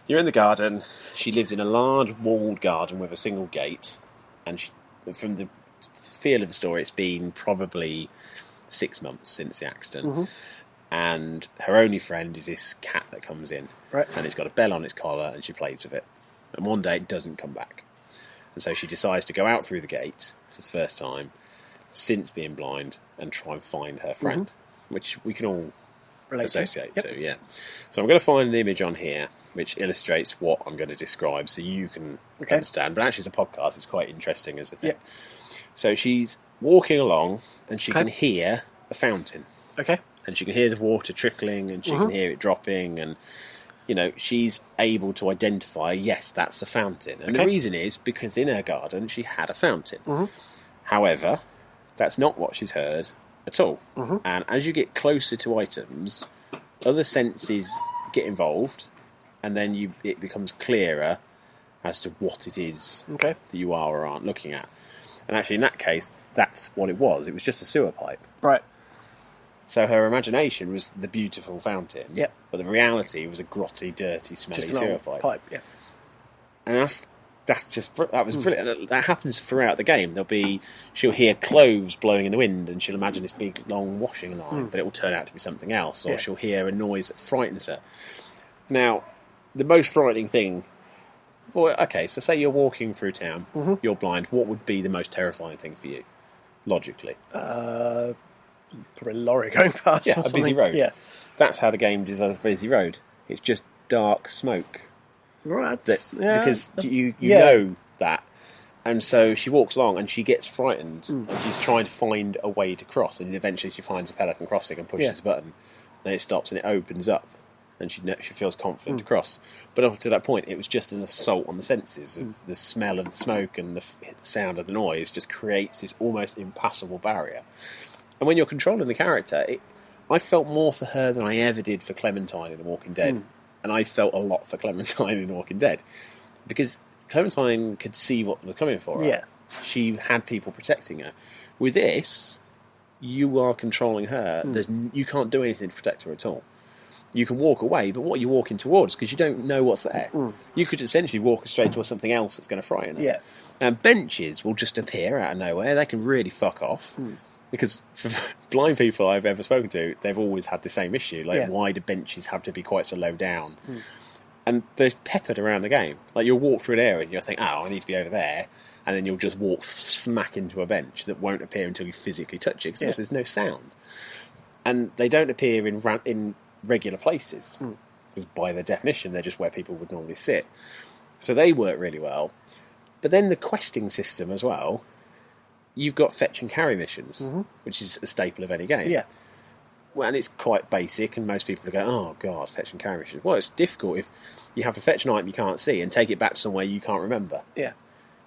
you're in the garden. She lives in a large walled garden with a single gate. And from the feel of the story, it's been probably 6 months since the accident. And her only friend is this cat that comes in. Right. And it's got a bell on its collar and she plays with it. And one day it doesn't come back. And so she decides to go out through the gate for the first time since being blind and try and find her friend, which we can all associate to, yeah. So I'm going to find an image on here which illustrates what I'm going to describe so you can understand. But actually, as a podcast, it's quite interesting as a thing. So she's walking along and she can hear a fountain. Okay. And she can hear the water trickling and she can hear it dropping and, she's able to identify, yes, that's a fountain. And the reason is because in her garden she had a fountain. However, that's not what she's heard at all. And as you get closer to items, other senses get involved, and then it becomes clearer as to what it is that you are or aren't looking at. And actually, in that case, that's what it was. It was just a sewer pipe. Right. So her imagination was the beautiful fountain, but the reality was a grotty, dirty, smelly just an sewer old pipe. And that was brilliant. That happens throughout the game. She'll hear clothes blowing in the wind and she'll imagine this big long washing line, but it will turn out to be something else. Or she'll hear a noise that frightens her. Now, the most frightening thing... Well, okay, so say you're walking through town, you're blind. What would be the most terrifying thing for you, logically? Probably a lorry going past. Yeah, a busy road. Yeah. That's how the game designs a busy road. It's just dark smoke. Right. Because you know that. And so she walks along and she gets frightened and she's trying to find a way to cross, and eventually she finds a pelican crossing and pushes a button, and it stops and it opens up and she feels confident to cross. But up to that point it was just an assault on the senses. The smell of the smoke and the sound of the noise just creates this almost impassable barrier. And when you're controlling the character, I felt more for her than I ever did for Clementine in The Walking Dead. And I felt a lot for Clementine in The Walking Dead. Because Clementine could see what was coming for her. Yeah. She had people protecting her. With this, you are controlling her. You can't do anything to protect her at all. You can walk away, but what are you walking towards? Because you don't know what's there. You could essentially walk straight towards something else that's going to frighten her. Yeah. And benches will just appear out of nowhere. They can really fuck off. Because for blind people I've ever spoken to, they've always had the same issue. Like, why do benches have to be quite so low down? And they're peppered around the game. Like, you'll walk through an area and you'll think, oh, I need to be over there. And then you'll just walk smack into a bench that won't appear until you physically touch it, because there's no sound. And they don't appear in regular places, because by their definition, they're just where people would normally sit. So they work really well. But then the questing system as well, you've got fetch and carry missions, which is a staple of any game. Yeah. Well, and it's quite basic, and most people go, oh, God, fetch and carry missions. Well, it's difficult if you have to fetch an item you can't see and take it back to somewhere you can't remember. Yeah.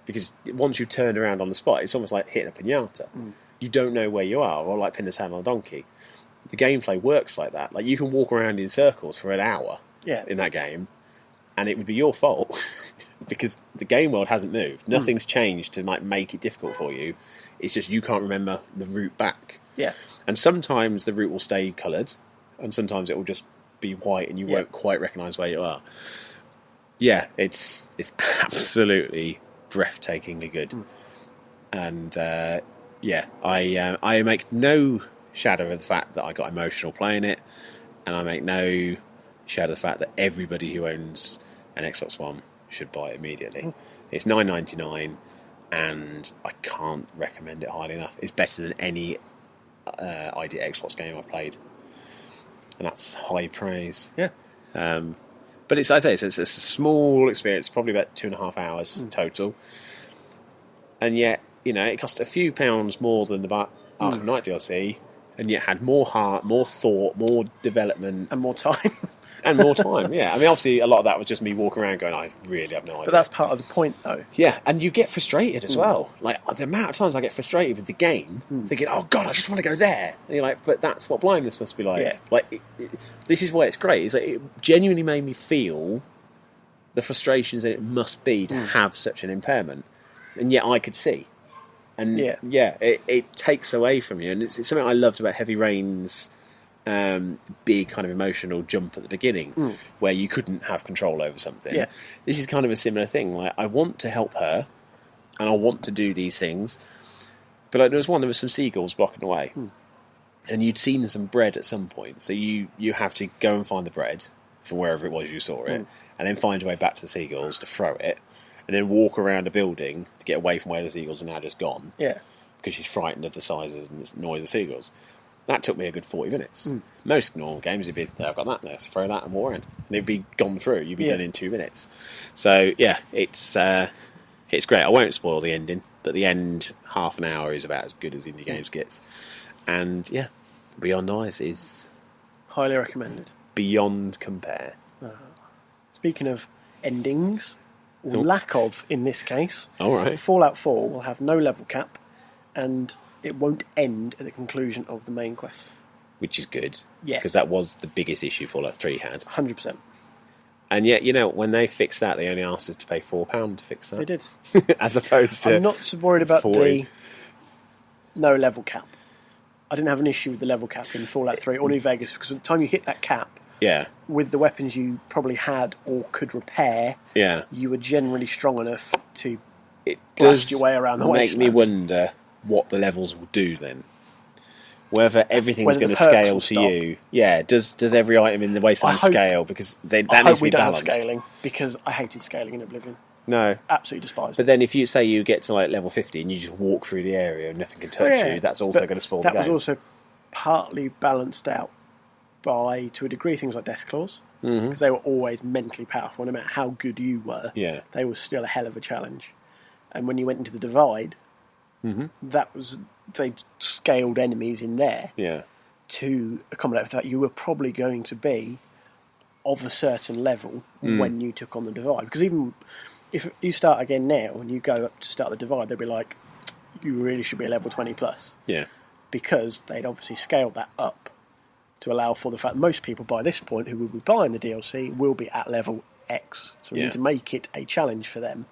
Because once you've turned around on the spot, it's almost like hitting a piñata. You don't know where you are, or like pin the tail on a donkey. The gameplay works like that. Like, you can walk around in circles for an hour in that game, and it would be your fault because the game world hasn't moved. Nothing's changed to make it difficult for you. It's just you can't remember the route back. Yeah. And sometimes the route will stay coloured, and sometimes it will just be white, and you won't quite recognise where you are. Yeah, it's absolutely breathtakingly good. And I make no shadow of the fact that I got emotional playing it, and I make no shadow of the fact that everybody who owns an Xbox One should buy it immediately. It's $9.99, and I can't recommend it highly enough. It's better than any ID Xbox game I've played, and that's high praise. Yeah. But it's a small experience, probably about 2.5 hours total, and yet it cost a few pounds more than the Arkham Knight DLC, and yet had more heart, more thought, more development, And more time. and more time. Yeah, I mean, obviously, a lot of that was just me walking around going, I really have no idea. But that's part of the point, though. Yeah, and you get frustrated as well. Like, the amount of times I get frustrated with the game, thinking, oh, God, I just want to go there. And you're like, but that's what blindness must be like. Yeah. Like, this is why it's great. Is like, it genuinely made me feel the frustrations that it must be to have such an impairment. And yet I could see. And, it takes away from you. And it's something I loved about Heavy Rain's big kind of emotional jump at the beginning, where you couldn't have control over something. Yeah. This is kind of a similar thing. Like, I want to help her, and I want to do these things, but like, there was some seagulls blocking the way, and you'd seen some bread at some point, so you have to go and find the bread from wherever it was you saw it, and then find your way back to the seagulls to throw it, and then walk around a building to get away from where the seagulls are now just gone. Yeah. Because she's frightened of the size and the noise of seagulls. That took me a good 40 minutes. Most normal games would be, I've got that, let's throw that and walk around. And it'd be gone through. You'd be done in 2 minutes. So, yeah, it's great. I won't spoil the ending, but the end, half an hour, is about as good as indie games gets. And, yeah, Beyond Eyes is Highly recommended. beyond compare. Speaking of endings, or lack of in this case, All right. Fallout 4 will have no level cap, and it won't end at the conclusion of the main quest. Which is good. Yes. Because that was the biggest issue Fallout 3 had. 100%. And yet, when they fixed that, they only asked us to pay £4 to fix that. They did. As opposed to I'm not so worried about 40. the no level cap. I didn't have an issue with the level cap in Fallout 3 or New Vegas, because by the time you hit that cap, with the weapons you probably had or could repair, you were generally strong enough to blast your way around the wasteland. Make me wonder what the levels will do then. Whether everything's going to scale to you. Yeah, does every item in the wasteland scale? Because that needs to be balanced. Have scaling, because I hated scaling in Oblivion. No. Absolutely despised But then if you say you get to like level 50 and you just walk through the area and nothing can touch you, that's also going to spoil the game. That was also partly balanced out by, to a degree, things like Death Claws. Because they were always mentally powerful. No matter how good you were, they were still a hell of a challenge. And when you went into the Divide, they scaled enemies in there to accommodate for that. You were probably going to be of a certain level when you took on the Divide. Because even if you start again now and you go up to start the Divide, they'll be like, you really should be a level 20 plus. Yeah. Because they'd obviously scaled that up to allow for the fact that most people by this point who will be buying the DLC will be at level X. So we need to make it a challenge for them.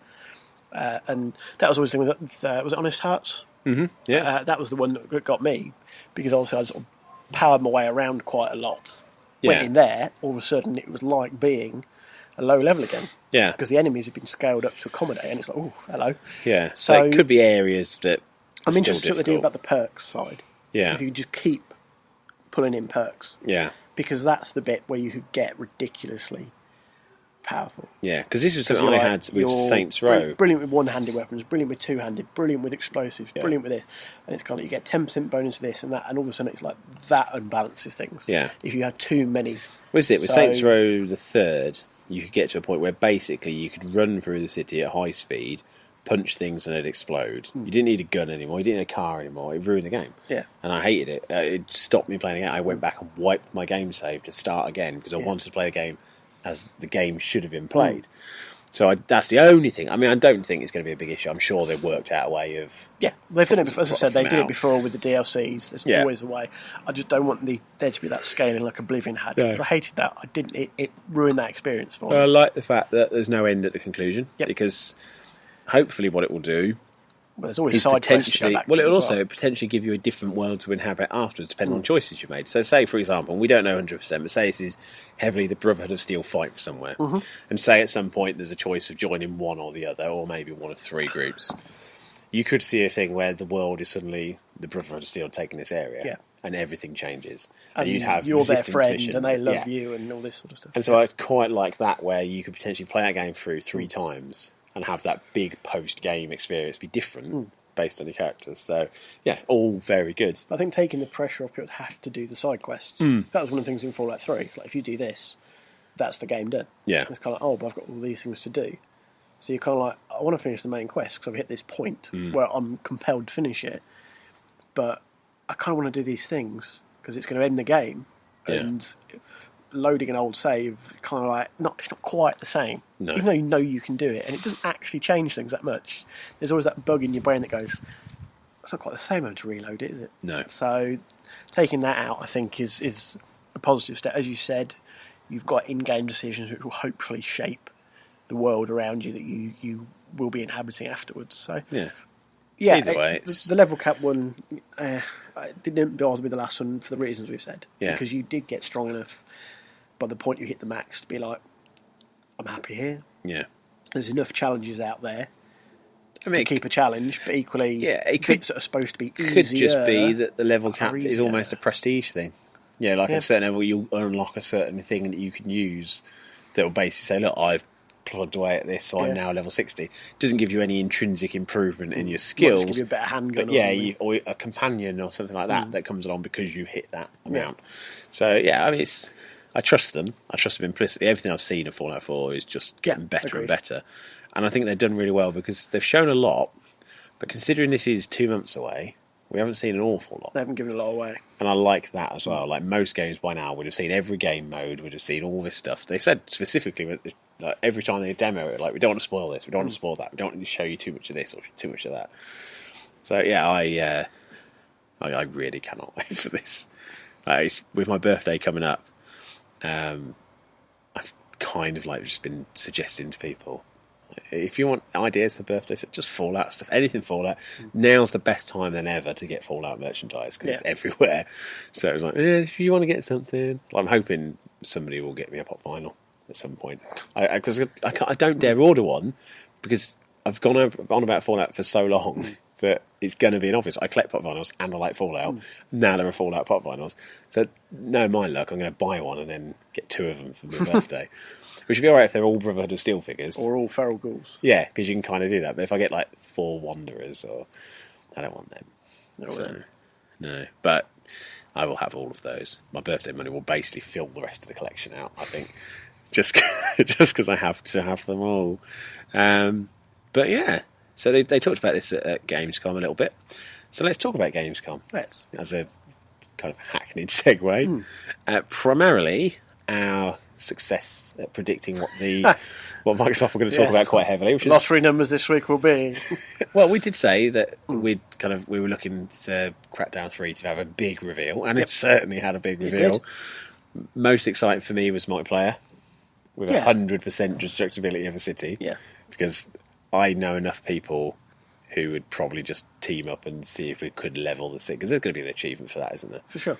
And that was always the thing with was it Honest Hearts? Yeah. That was the one that got me, because obviously I sort of powered my way around quite a lot. Went Yeah. in there, all of a sudden it was like being a low level again. Yeah. Because the enemies have been scaled up to accommodate, and it's like, oh, hello. Yeah. So it could be areas that I'm are interested still what they do difficult. about the perks side. Yeah. If you could just keep pulling in perks. Yeah. Because that's the bit where you could get ridiculously powerful. Yeah, because this was something You're I like, had with you're Saints Row. Brilliant with one-handed weapons, brilliant with two-handed, brilliant with explosives, Yeah. brilliant with this. And it's kind of, you get 10% bonus to this and that, and all of a sudden it's like, that unbalances things. Yeah. If you had too many. What is it? With So- Saints Row the third, you could get to a point where basically you could run through the city at high speed, punch things and it'd explode. You didn't need a gun anymore, you didn't need a car anymore, it ruined the game. Yeah. And I hated it. It stopped me playing it. I went back and wiped my game save to start again because I wanted to play the game as the game should have been played. So that's the only thing. I mean, I don't think it's going to be a big issue. I'm sure they've worked out a way of... Yeah, they've done it before. As I said, they From did out. it before with the DLCs. There's Yeah. always a way. I just don't want there to be that scaling like Oblivion had. No. Because I hated that. I didn't. It ruined that experience for me. I like the fact that there's no end at the conclusion Yep. because hopefully what it will do But there's always is side quests to go potentially... back Well, to it'll as also potentially give you a different world to inhabit afterwards, depending on choices you made. So say, for example, we don't know 100%, but say this is heavily the Brotherhood of Steel fight for somewhere. And say at some point there's a choice of joining one or the other, or maybe one of three groups. You could see a thing where the world is suddenly the Brotherhood of Steel taking this area, Yeah. and everything changes. And you'd have you're their resistance friend, missions. and they love Yeah. you, and all this sort of stuff. And so I quite like that, where you could potentially play that game through 3 times and have that big post-game experience be different based on your characters. So, yeah, all very good. I think taking the pressure off people to have to do the side quests. That was one of the things in Fallout 3. It's like, if you do this, that's the game done. Yeah. It's kind of like, oh, but I've got all these things to do. So you're kind of like, I want to finish the main quest because I've hit this point where I'm compelled to finish it, but I kind of want to do these things because it's going to end the game. Yeah. And loading an old save, kind of like, it's not quite the same. No. Even though you know you can do it, and it doesn't actually change things that much. There's always that bug in your brain that goes, it's not quite the same having to reload it, is it? No. So taking that out, I think, is a positive step. As you said, you've got in-game decisions which will hopefully shape the world around you that you will be inhabiting afterwards. So Yeah. yeah, Either way, it's- the level cap one it didn't bother with the last one for the reasons we've said. Yeah. Because you did get strong enough by the point you hit the max to be like, I'm happy here. Yeah. There's enough challenges out there I mean, to keep a challenge, but equally, Yeah, it could- bits that are supposed to be it could just be easier that the level are cap is easier. almost a prestige thing. Yeah, like Yeah. at a certain level, you'll unlock a certain thing that you can use that will basically say, look, I've plugged away at this, so I'm Yeah. now level 60. It doesn't give you any intrinsic improvement in your Might just skills. give you a better handgun But or yeah, something. or a companion or something like that that comes along because you hit that amount. So yeah, I mean, I trust them. I trust them implicitly. Everything I've seen of Fallout 4 is just getting better agreed. and better. And I think they've done really well because they've shown a lot, but considering this is 2 months away, we haven't seen an awful lot. They haven't given a lot away. And I like that as well. Like most games by now would have seen every game mode, would have seen all this stuff. They said specifically, like, every time they demo it, like, we don't want to spoil this, we don't want to spoil that, we don't want to show you too much of this or too much of that. So yeah, I really cannot wait for this. With my birthday coming up, I've kind of like just been suggesting to people, if you want ideas for birthdays, just Fallout stuff, anything Fallout. Now's the best time than ever to get Fallout merchandise because it's everywhere. So it was like, if you want to get something, well, I'm hoping somebody will get me a pop vinyl at some point. Because I don't dare order one because I've gone on about Fallout for so long that it's going to be an obvious. I collect pop vinyls and I like Fallout. Now there are Fallout pop vinyls. So no, my luck, I'm going to buy one and then get 2 of them for my birthday. Which would be alright if they're all Brotherhood of Steel figures. Or all feral ghouls. Yeah, because you can kind of do that. But if I get like 4 Wanderers, I don't want them. No, but I will have all of those. My birthday money will basically fill the rest of the collection out, I think. Just because I have to have them all. But yeah, so they talked about this at Gamescom a little bit. So let's talk about Gamescom. Let's. As a kind of hackneyed segue. Primarily, our success at predicting what Microsoft were going to talk Yes. about quite heavily. Which is, Lottery numbers this week will be. well, we did say that we were looking for Crackdown 3 to have a big reveal, and it certainly had a big reveal. did. Most exciting for me was multiplayer, with 100% destructibility of a city. Yeah. Because I know enough people who would probably just team up and see if we could level the city. Because there's going to be an achievement for that, isn't there? For sure.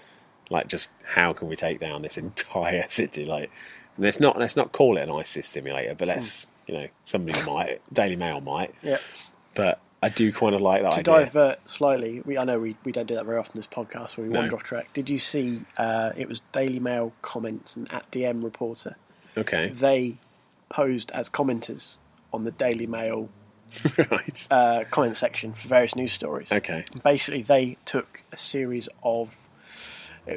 Like, just how can we take down this entire city? Like, let's not call it an ISIS simulator, but let's, somebody might, Daily Mail might. Yeah. But I do kind of like that idea. To divert slightly, I know we don't do that very often in this podcast, where we wander off track. Did you see, it was Daily Mail comments and @DM reporter. Okay. They posed as commenters on the Daily Mail right. comment section for various news stories. Okay. Basically, they took a series of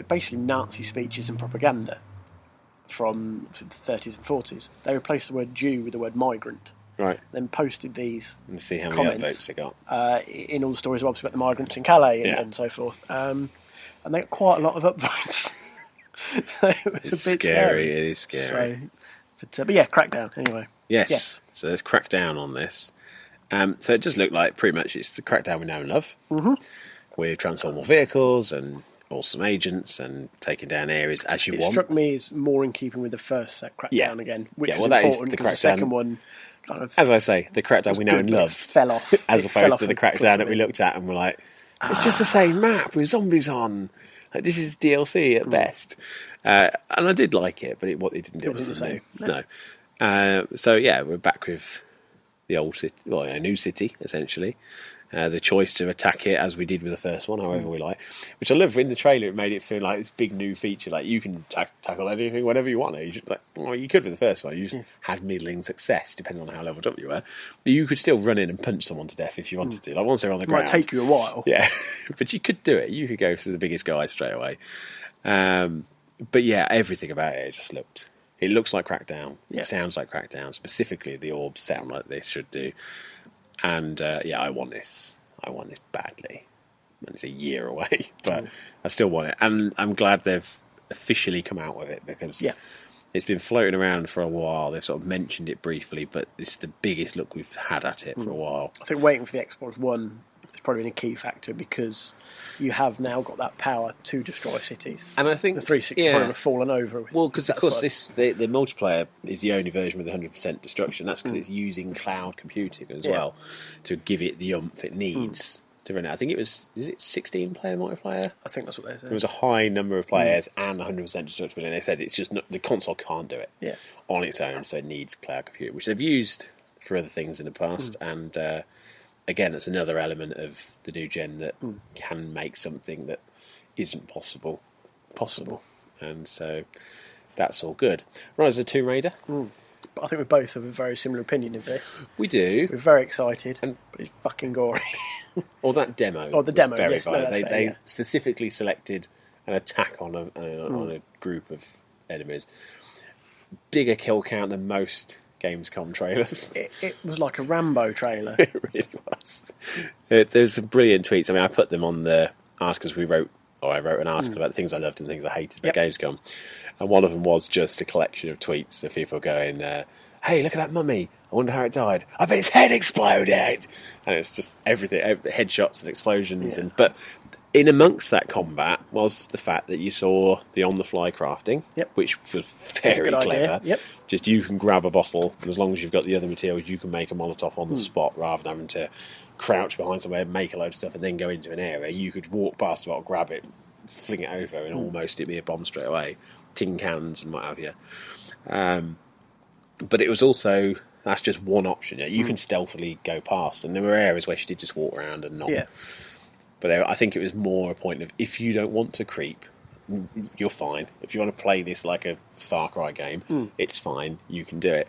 basically Nazi speeches and propaganda from the 30s and 40s. They replaced the word Jew with the word migrant. Right. Then posted these and see how many upvotes they got. In all the stories, obviously, about the migrants in Calais and so forth. And they got quite a lot of upvotes. So it was it's a bit scary. It is scary. So, but yeah, Crackdown, anyway. Yes. So let's crack down on this. So it just looked like pretty much it's the Crackdown we know and love. Mm-hmm. With transformable vehicles and awesome agents and taking down areas as you want. It struck me as more in keeping with the first Crackdown again, which is that important is the because the second one kind of... As I say, the Crackdown we know and love fell off. as opposed to the Crackdown that we looked at and were like, it's just the same map with zombies on. Like, this is DLC at best. And I did like it, but it didn't do anything the same. No. So yeah, we're back with the old city, a new city essentially. The choice to attack it as we did with the first one, however we like, which I love. In the trailer, it made it feel like this big new feature. Like you can tackle anything, whatever you want. You could with the first one. You just had middling success, depending on how leveled up you were. But you could still run in and punch someone to death if you wanted to. Like once they're on the ground, it might take you a while. Yeah, but you could do it. You could go for the biggest guy straight away. But yeah, everything about it just looked. It looks like Crackdown. Yeah. It sounds like Crackdown. Specifically, the orbs sound like they should do. And I want this. I want this badly. And it's a year away, but I still want it. And I'm glad they've officially come out with it because it's been floating around for a while. They've sort of mentioned it briefly, but it's the biggest look we've had at it for a while. I think waiting for the Xbox One has probably been a key factor because you have now got that power to destroy cities. And I think the 360 probably would have fallen over. Well, because of course the multiplayer is the only version with 100% destruction. That's because it's using cloud computing as well to give it the oomph it needs to run it. I think is it 16-player multiplayer? I think that's what they said. There was a high number of players and 100% destruction, and they said it's just not, the console can't do it on its own, so it needs cloud computing, which they've used for other things in the past, and again, it's another element of the new gen that can make something that isn't possible. And so that's all good. Rise of the Tomb Raider. But I think we both have a very similar opinion of this. We do. We're very excited, but it's fucking gory. Or that demo. Oh, the demo, very yes. violent. No, they specifically selected an attack on a group of enemies. Bigger kill count than most Gamescom trailers. It was like a Rambo trailer. It really was. There's some brilliant tweets. I mean, I put them on the articles we wrote, or I wrote an article about the things I loved and things I hated about Gamescom. And one of them was just a collection of tweets of people going, hey, look at that mummy. I wonder how it died. I bet its head exploded. And it's just everything, headshots and explosions. But in amongst that combat was the fact that you saw the on-the-fly crafting, which was very clever. Just you can grab a bottle, and as long as you've got the other materials, you can make a Molotov on the spot rather than having to crouch behind somewhere, make a load of stuff, and then go into an area. You could walk past a bottle, grab it, fling it over, and almost it'd be a bomb straight away. Tin cans and what have you. But it was also, that's just one option. You can stealthily go past, and there were areas where she did just walk around and not. But I think it was more a point of, if you don't want to creep, you're fine. If you want to play this like a Far Cry game, it's fine. You can do it.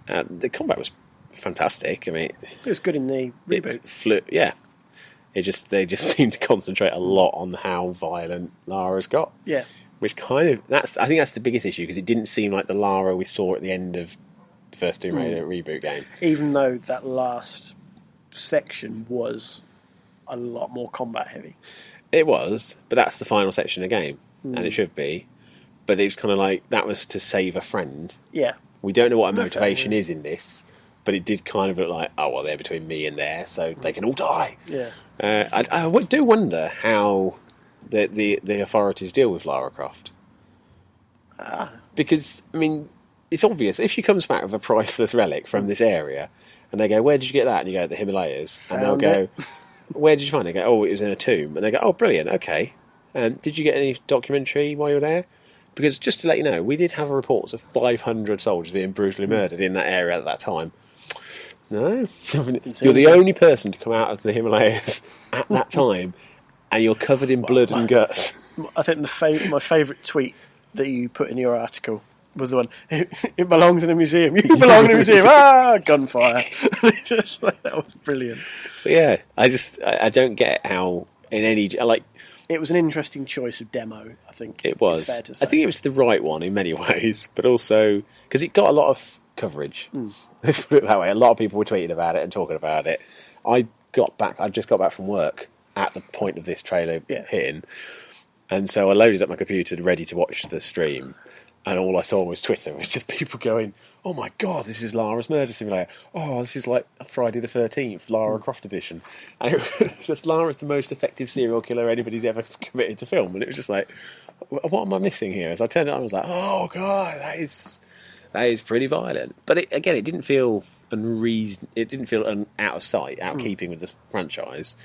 The combat was fantastic. I mean, it was good in the reboot. They just seemed to concentrate a lot on how violent Lara's got. Yeah. Which kind of, I think that's the biggest issue, because it didn't seem like the Lara we saw at the end of the first Tomb Raider reboot game. Even though that last section was a lot more combat heavy. It was, but that's the final section of the game, and it should be. But it was kind of like, that was to save a friend. Yeah. We don't know what her motivation is in this, but it did kind of look like, oh, well, they're between me and there, so they can all die. Yeah. I do wonder how the authorities deal with Lara Croft. Because, I mean, it's obvious. If she comes back with a priceless relic from this area, And they go, where did you get that? And you go, the Himalayas. And they'll Found go, it. where did you find it? They go, oh, it was in a tomb. And they go, oh, brilliant, okay. Did you get any documentary while you were there? Because just to let you know, we did have reports of 500 soldiers being brutally murdered in that area at that time. No, you're the only person to come out of the Himalayas at that time, and you're covered in blood and guts. I think my favourite tweet that you put in your article was the one, it belongs in a museum. You belong in a museum. Gunfire. That was brilliant. But yeah, I don't get how in any, like, it was an interesting choice of demo, I think. It was. It's fair to say. I think it was the right one in many ways, but also because it got a lot of coverage. Let's put it that way. A lot of people were tweeting about it and talking about it. I just got back from work at the point of this trailer hitting, and so I loaded up my computer ready to watch the stream, and all I saw was Twitter. It was just people going, "Oh my god, this is Lara's Murder Simulator. Oh, this is like a Friday the 13th Lara Croft edition." And it was just, Lara's the most effective serial killer anybody's ever committed to film. And it was just like, what am I missing here? As I turned it on, I was like, oh god, that is pretty violent. But it didn't feel unreason. It didn't feel out of sight, out of keeping with the franchise.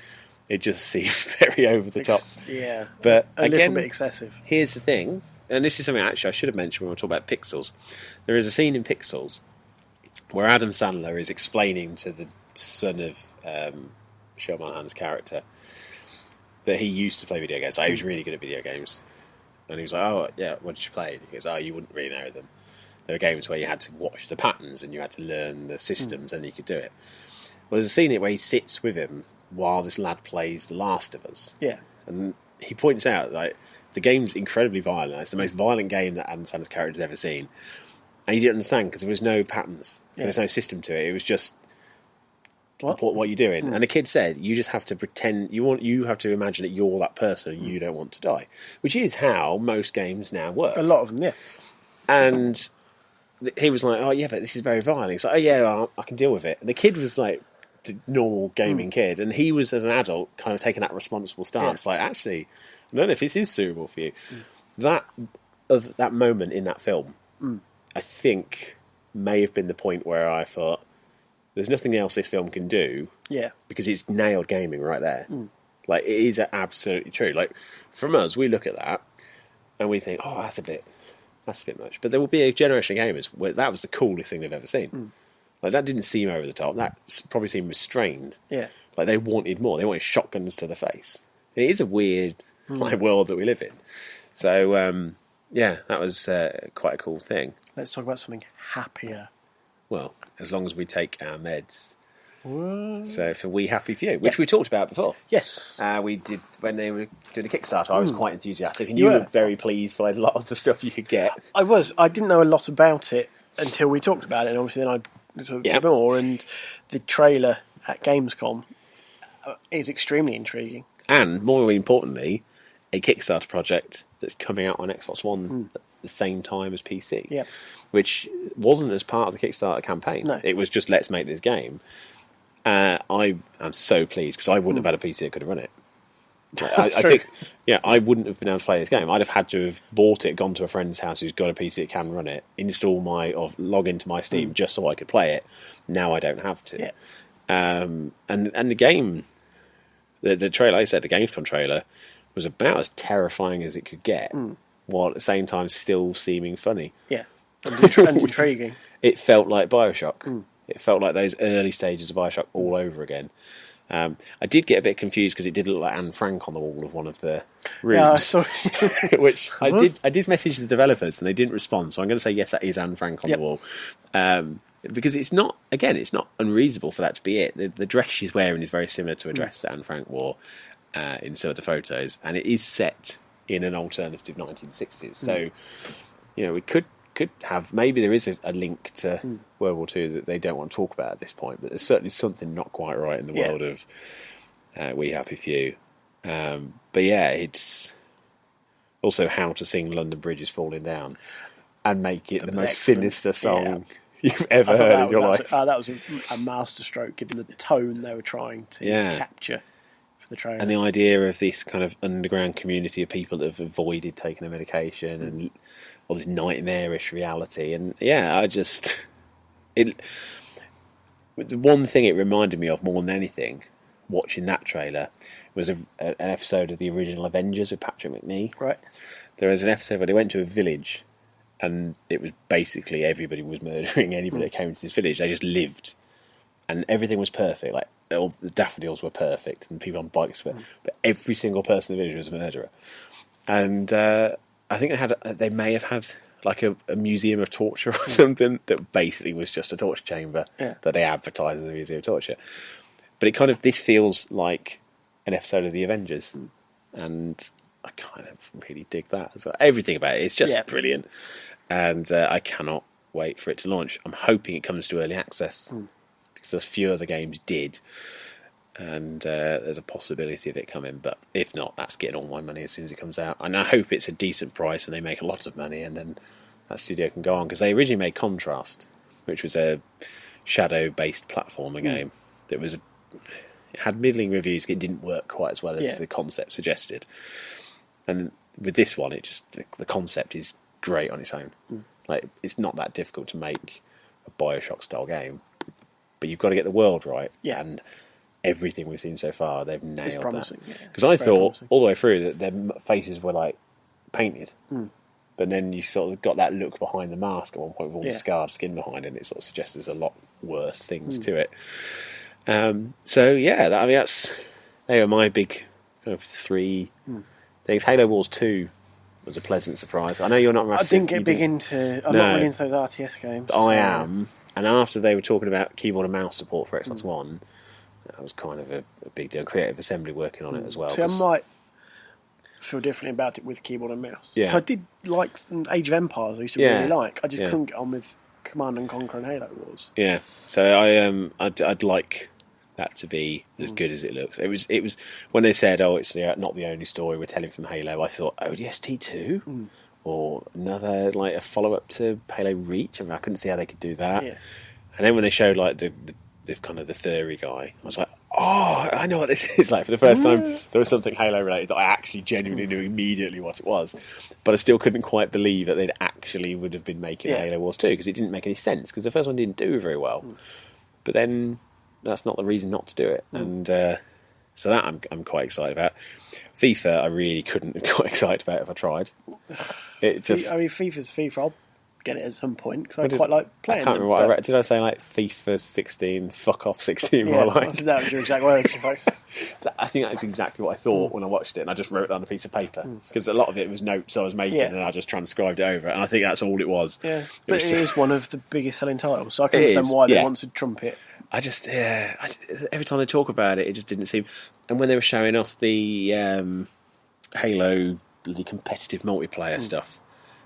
It just seemed very over the top. Yeah, but a little bit excessive. Here's the thing. And this is something actually I should have mentioned when we talk about Pixels. There is a scene in Pixels where Adam Sandler is explaining to the son of Michelle Monaghan's character that he used to play video games. Like, he was really good at video games. And he was like, oh, yeah, what did you play? And he goes, oh, you wouldn't really know them. There were games where you had to watch the patterns and you had to learn the systems and you could do it. Well, there's a scene where he sits with him while this lad plays The Last of Us. Yeah. And he points out, like, the game's incredibly violent. It's the most violent game that Adam Sandler's character has ever seen. And he didn't understand because there was no patterns. There was no system to it. It was just what you're doing. And the kid said, you just have to pretend, you have to imagine that you're that person and you don't want to die. Which is how most games now work. A lot of them, yeah. And he was like, oh yeah, but this is very violent. He's like, oh yeah, I can deal with it. And the kid was like the normal gaming kid. And he was, as an adult, kind of taking that responsible stance. Like, actually, I don't know if this is suitable for you. That moment in that film, I think, may have been the point where I thought, there's nothing else this film can do. Yeah. Because it's nailed gaming right there. Like, it is absolutely true. Like, from us, we look at that and we think, oh, that's a bit much. But there will be a generation of gamers where that was the coolest thing they've ever seen. Like, that didn't seem over the top. That probably seemed restrained. Yeah. Like, they wanted more. They wanted shotguns to the face. It is a weird world that we live in. So, yeah, that was quite a cool thing. Let's talk about something happier. Well, as long as we take our meds. What? So for We Happy Few, which we talked about before. Yes. We did, when they were doing the Kickstarter, I was quite enthusiastic, and you were very pleased by a lot of the stuff you could get. I was. I didn't know a lot about it until we talked about it, and obviously then I talked a bit more, and the trailer at Gamescom is extremely intriguing. And, more importantly, a Kickstarter project that's coming out on Xbox One at the same time as PC, which wasn't as part of the Kickstarter campaign. No. It was just, let's make this game. I am so pleased, because I wouldn't have had a PC that could have run it. I think, I wouldn't have been able to play this game. I'd have had to have bought it, gone to a friend's house who's got a PC that can run it, or log into my Steam just so I could play it. Now I don't have to. And the game, the trailer, like I said, the Gamescom trailer was about as terrifying as it could get, while at the same time still seeming funny. Yeah, and intriguing. It felt like Bioshock. It felt like those early stages of Bioshock all over again. I did get a bit confused because it did look like Anne Frank on the wall of one of the rooms. Yeah, I saw which I did message the developers and they didn't respond, so I'm going to say yes, that is Anne Frank on the wall. Because it's not unreasonable for that to be it. The dress she's wearing is very similar to a dress that Anne Frank wore in some of the photos, and it is set in an alternative 1960s. So, we could have, maybe there is a link to World War II that they don't want to talk about at this point, but there's certainly something not quite right in the world of We Happy Few. But yeah, it's also how to sing London Bridge is Falling Down and make it the most sinister song you've ever heard in your life. That was a masterstroke, given the tone they were trying to capture for the trailer. And the idea of this kind of underground community of people that have avoided taking their medication and all this nightmarish reality. And yeah, the one thing it reminded me of more than anything, watching that trailer, was an episode of the original Avengers with Patrick McNee. Right. There was an episode where they went to a village, and it was basically everybody was murdering anybody that came into this village. They just lived, and everything was perfect. Like all the daffodils were perfect, and people on bikes were, but every single person in the village was a murderer. And I think they may have had like a museum of torture or something that basically was just a torture chamber that they advertised as a museum of torture. But this feels like an episode of the Avengers, and I kind of really dig that as well. Everything about it is just brilliant, and I cannot wait for it to launch. I'm hoping it comes to early access because a few other games did, and there's a possibility of it coming. But if not, that's getting all my money as soon as it comes out. And I hope it's a decent price and they make a lot of money, and then that studio can go on, because they originally made Contrast, which was a shadow-based platformer game that was. It had middling reviews. It didn't work quite as well as the concept suggested. And with this one, the concept is great on its own. Like, it's not that difficult to make a BioShock style game, but you've got to get the world right. Yeah. And everything we've seen so far, they've nailed it's promising, that. Because I thought all the way through that their faces were like painted, but then you sort of got that look behind the mask at one point with all the scarred skin behind it, and it sort of suggests there's a lot worse things to it. They were my big kind of three things. Halo Wars 2 was a pleasant surprise. I know you're not massive. I didn't get big into... I'm not really into those RTS games. I am. And after they were talking about keyboard and mouse support for Xbox One, that was kind of a big deal. Creative Assembly working on it as well. See, I might feel differently about it with keyboard and mouse. Yeah. I did like Age of Empires, I used to really like. I just couldn't get on with Command and Conquer and Halo Wars. Yeah. So I'd like that to be as good as it looks. It was when they said, it's not the only story we're telling from Halo, I thought ODST 2 or another, like a follow up to Halo Reach. I mean, I couldn't see how they could do that. And then when they showed like the kind of the furry guy, I was like, I know what this is. Like, for the first time there was something Halo related that I actually genuinely knew immediately what it was, but I still couldn't quite believe that they'd actually would have been making Halo Wars 2, because it didn't make any sense, because the first one didn't do very well. But then that's not the reason not to do it. And so that I'm quite excited about. FIFA, I really couldn't be quite excited about if I tried. FIFA's FIFA. I'll get it at some point, because I quite like playing. I can't remember what I read. Did I say like FIFA 16, fuck off 16 more like? That was your exact words, I suppose. I think that's exactly what I thought when I watched it, and I just wrote it on a piece of paper, because a lot of it was notes I was making, and I just transcribed it over, and I think that's all it was. Yeah, but it is one of the biggest selling titles, so I can understand why they want to trump it. Every time they talk about it, it just didn't seem... And when they were showing off the Halo bloody competitive multiplayer stuff,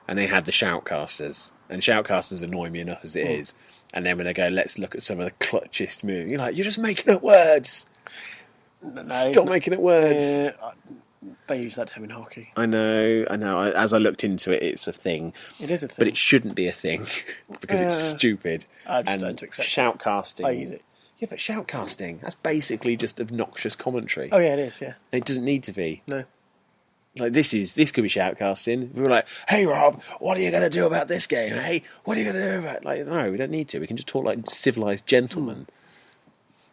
and they had the shoutcasters, and shoutcasters annoy me enough as it is, and then when they go, let's look at some of the clutchest moves, you're like, you're just making up words. Stop making up words. They use that term in hockey. I know. As I looked into it, it's a thing. It is a thing. But it shouldn't be a thing, because it's stupid. I just don't accept shoutcasting. I use it. Yeah, but shoutcasting, that's basically just obnoxious commentary. Oh, yeah, it is, yeah. It doesn't need to be. No. Like, this could be shoutcasting. We were like, hey, Rob, what are you going to do about this game? Hey, what are you going to do about it? Like, no, we don't need to. We can just talk like civilised gentlemen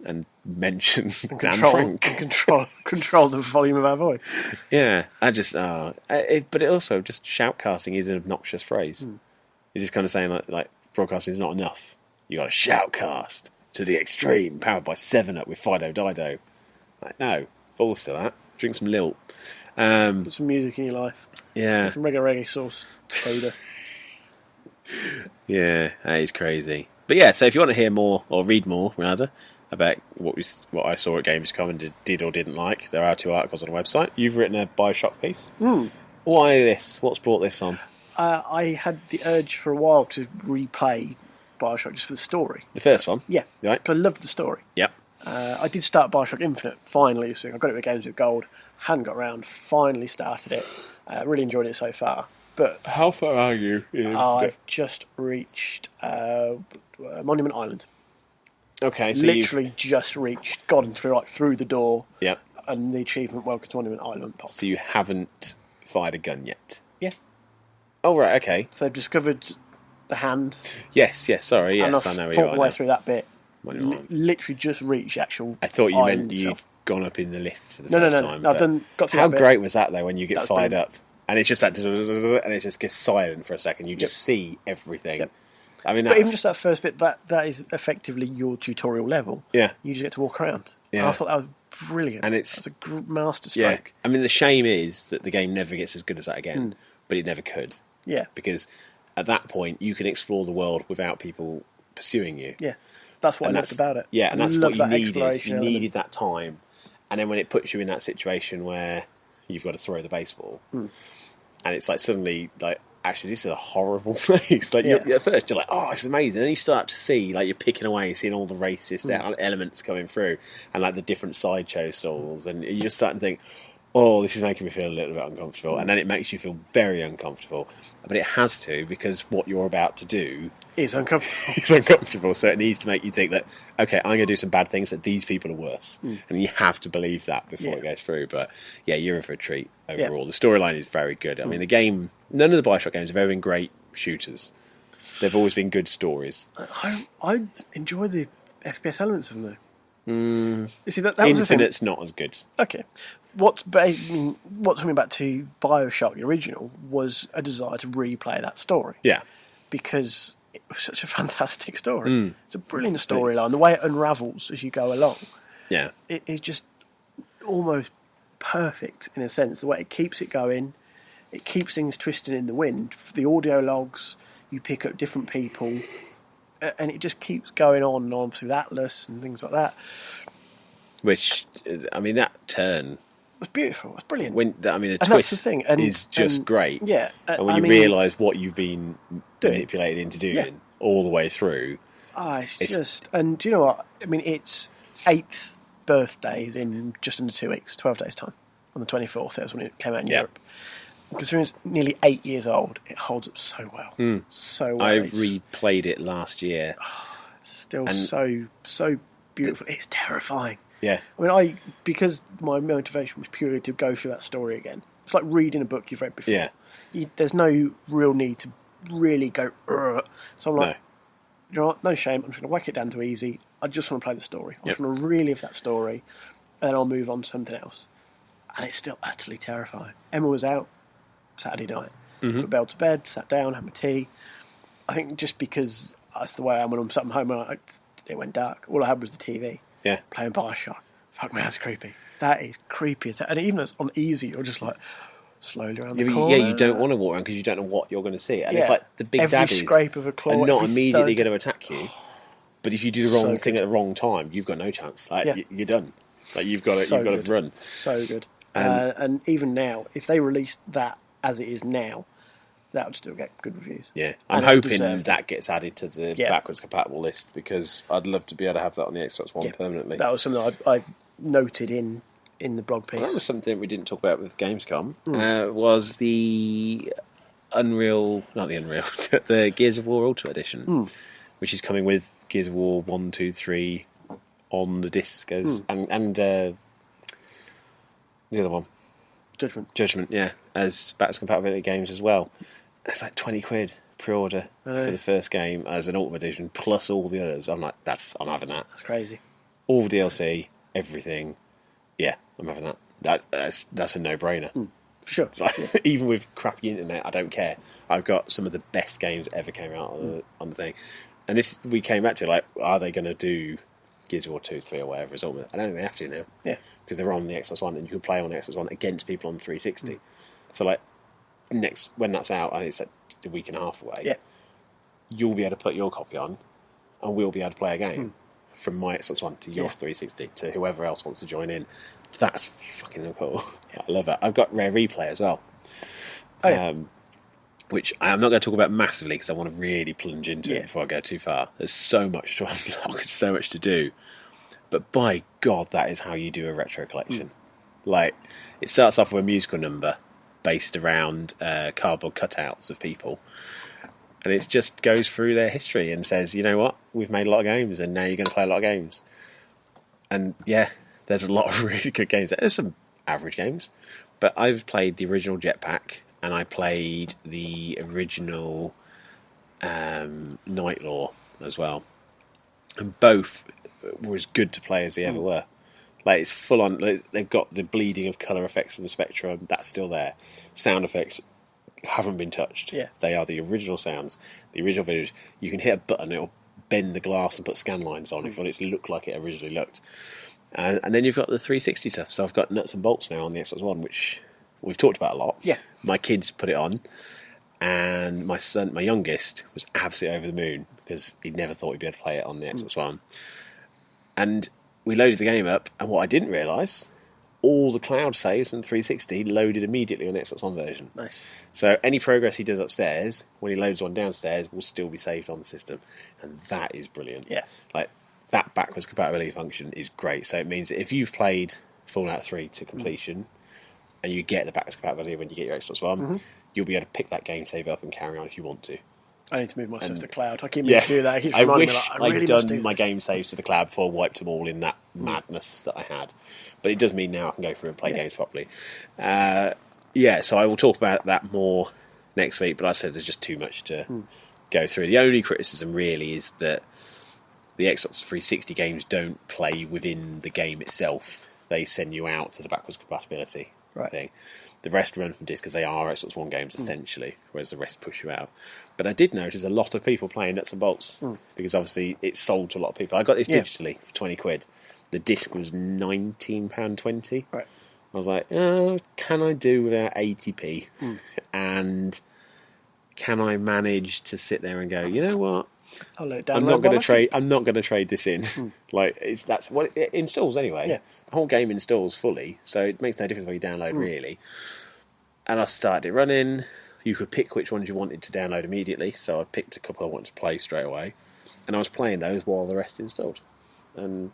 and mention Anne Frank. And control the volume of our voice. Yeah, but it also, just shoutcasting is an obnoxious phrase. You're just kind of saying, like broadcasting is not enough. You got to shoutcast to the extreme, powered by 7-Up with Fido Dido. Like, no, balls to that. Drink some Lilt. Put some music in your life. Yeah. Some reggae sauce soda. Yeah, that is crazy. But yeah, so if you want to hear more, or read more, rather, about what I saw at Gamescom and did or didn't like, there are 2 articles on the website. You've written a BioShock piece. Why this? What's brought this on? I had the urge for a while to replay BioShock just for the story. The first one? Yeah. Right. I loved the story. Yep. I did start BioShock Infinite finally this week. I got it with Games with Gold. Hadn't got around. Finally started it. Really enjoyed it so far. But how far are you? I've just reached Monument Island. Okay, so literally just reached, gotten through the door. Yep. And the achievement Welcome to Monument Island popped. So you haven't fired a gun yet? Yeah. Oh right, okay. So I've discovered the hand. Yes. Sorry, yes, and I know. I've fought my way through that bit. on your arm. Literally just reached the actual. I thought you island meant you'd itself. gone up in the lift for the No, first no. time. I've but got through how that bit. great was that though when you get That was fired brilliant. up and it's just that and it just gets silent for a second. You just see everything. Yep. I mean, But even just that first bit, that is effectively your tutorial level. Yeah. You just get to walk around. Yeah. And I thought that was brilliant. And it's- That's a master yeah. stroke. I mean, the shame is that the game never gets as good as that again, but it never could. Yeah. Because at that point, you can explore the world without people pursuing you. Yeah. That's what And I loved about it. Yeah, and that's Love what you that needed. exploration You element. needed that time. And then when it puts you in that situation where you've got to throw the baseball, and it's like suddenly, like, actually, this is a horrible place. Like, Yeah. at first, you're like, oh, it's amazing. And then you start to see, like, you're picking away, seeing all the racist elements coming through, and, like, the different sideshow stalls. And you're starting to think, oh, this is making me feel a little bit uncomfortable. And then it makes you feel very uncomfortable. But it has to, because what you're about to do It's uncomfortable. it's uncomfortable, so it needs to make you think that, okay, I'm going to do some bad things, but these people are worse. And you have to believe that before Yeah. it goes through. But yeah, you're in for a treat overall. The storyline is very good. I mean, the game, none of the Bioshock games have ever been great shooters. They've always been good stories. I enjoy the FPS elements of them, though. You see, that was the thing. Infinite's not as good. Okay. What took me back to Bioshock, the original, was a desire to replay that story. Yeah. Because it was such a fantastic story. It's a brilliant storyline. The way it unravels as you go along, Yeah. it is just almost perfect in a sense. The way it keeps it going, it keeps things twisting in the wind. The audio logs, you pick up different people, and it just keeps going on and on through Atlas and things like that. Which, I mean, that turn, It was beautiful. It was brilliant. the And that's twist the thing. is just great. Yeah. And when I you mean, realise what you've been Doing. manipulated into doing Yeah. all the way through. it's just... And do you know what? I mean, its 8th birthday is in just under 2 weeks, 12 days' time. On the 24th, that was when it came out in Yeah. Europe. Considering it's nearly 8 years old, it holds up so well. So well. I It's replayed it last year. still and- so beautiful. It's terrifying. Yeah. I mean, because my motivation was purely to go through that story again. It's like reading a book you've read before. Yeah. There's no real need to really go. "Ugh." So I'm like, you know what? No shame. I'm just going to whack it down to easy. I just want to play the story. I just want to relive that story, and then I'll move on to something else. And it's still utterly terrifying. Emma was out Saturday night. Put Belle to bed, sat down, had my tea. I think just because that's the way I am when I'm sat at home, it went dark. All I had was the TV. Yeah. Playing Bioshock. Fuck me, that's creepy. That is creepy as hell. And even as on easy, you're just like slowly around the corner. Yeah, you don't want to walk around because you don't know what you're going to see. And it's Yeah. like the big Every daddies scrape of a claw, are not every immediately thud. going to attack you. But if you do the wrong So thing good. at the wrong time, you've got no chance. Like Yeah. you're done. Like you've got So to good. run. So good. And even now, if they released that as it is now, that would still get good reviews. Yeah, I'm And it hoping deserved that gets added to the Yeah. backwards compatible list because I'd love to be able to have that on the Xbox One Yeah. permanently. That was something I noted in the blog piece. Well, that was something we didn't talk about with Gamescom. Was the the Gears of War Ultimate Edition, which is coming with Gears of War 1, 2, 3 on the disc and the other one, Judgment, yeah, as backwards compatibility games as well. It's like £20 pre-order for the first game as an Ultimate Edition plus all the others. I'm like, I'm having that. That's crazy. All the DLC, everything. Yeah, I'm having that. That's a no-brainer. For sure. It's like, even with crappy internet, I don't care. I've got some of the best games that ever came out on the thing. And this we came back to, like, are they going to do Gears of War 2, 3 or whatever as Ultimate? I don't think they have to now. Yeah. Because they're on the Xbox One and you can play on the Xbox One against people on 360. So, like, when that's out, I think it's like a week and a half away, Yeah. you'll be able to put your copy on and we'll be able to play a game from my Xbox One to your 360 to whoever else wants to join in. That's fucking cool. I love that. I've got Rare Replay as well. Oh, yeah. Which I'm not going to talk about massively because I want to really plunge into it Yeah. before I go too far. There's so much to unlock and so much to do. But by God, that is how you do a retro collection. Like, it starts off with a musical number based around cardboard cutouts of people. And it just goes through their history and says, you know what, we've made a lot of games and now you're going to play a lot of games. And yeah, there's a lot of really good games. There's some average games. But I've played the original Jetpack and I played the original Night Law as well. and both were as good to play as they ever were. Like, it's full on. Like, they've got the bleeding of colour effects from the Spectrum. That's still there. Sound effects haven't been touched. Yeah. They are the original sounds, the original videos. You can hit a button, it'll bend the glass and put scan lines on it for it to look like it originally looked. And then you've got the 360 stuff. So I've got nuts and bolts now on the Xbox One, which we've talked about a lot. Yeah. My kids put it on, and my son, my youngest, was absolutely over the moon because he'd never thought he'd be able to play it on the Xbox One. And we loaded the game up, and what I didn't realise, all the cloud saves in 360 loaded immediately on the Xbox One version. Nice. So any progress he does upstairs, when he loads one downstairs, will still be saved on the system. And that is brilliant. Yeah. Like, that backwards compatibility function is great. So it means that if you've played Fallout 3 to completion, and you get the backwards compatibility when you get your Xbox One, you'll be able to pick that game save up and carry on if you want to. I need to move my stuff to the cloud. I keep meaning to do that. He keeps I reminding wish me, like, I really I'd must do done my this. game saves to the cloud before I wiped them all in that madness that I had. But it does mean now I can go through and play games properly. So I will talk about that more next week, but I said there's just too much to go through. The only criticism really is that the Xbox 360 games don't play within the game itself. They send you out to the backwards compatibility thing. The rest run from disc because they are Xbox One games essentially, whereas the rest push you out. But I did notice a lot of people playing nuts and bolts because obviously it's sold to a lot of people. I got this digitally for £20. The disc was £19.20. Right. I was like, oh, can I do without 80p? And can I manage to sit there and go, you know what? I'll let it download I'm not going to while I trade. I'm not going to trade this in. That's what it installs anyway. Yeah. The whole game installs fully, so it makes no difference when you download really. And I started it running. You could pick which ones you wanted to download immediately, so I picked a couple I wanted to play straight away, and I was playing those while the rest installed, and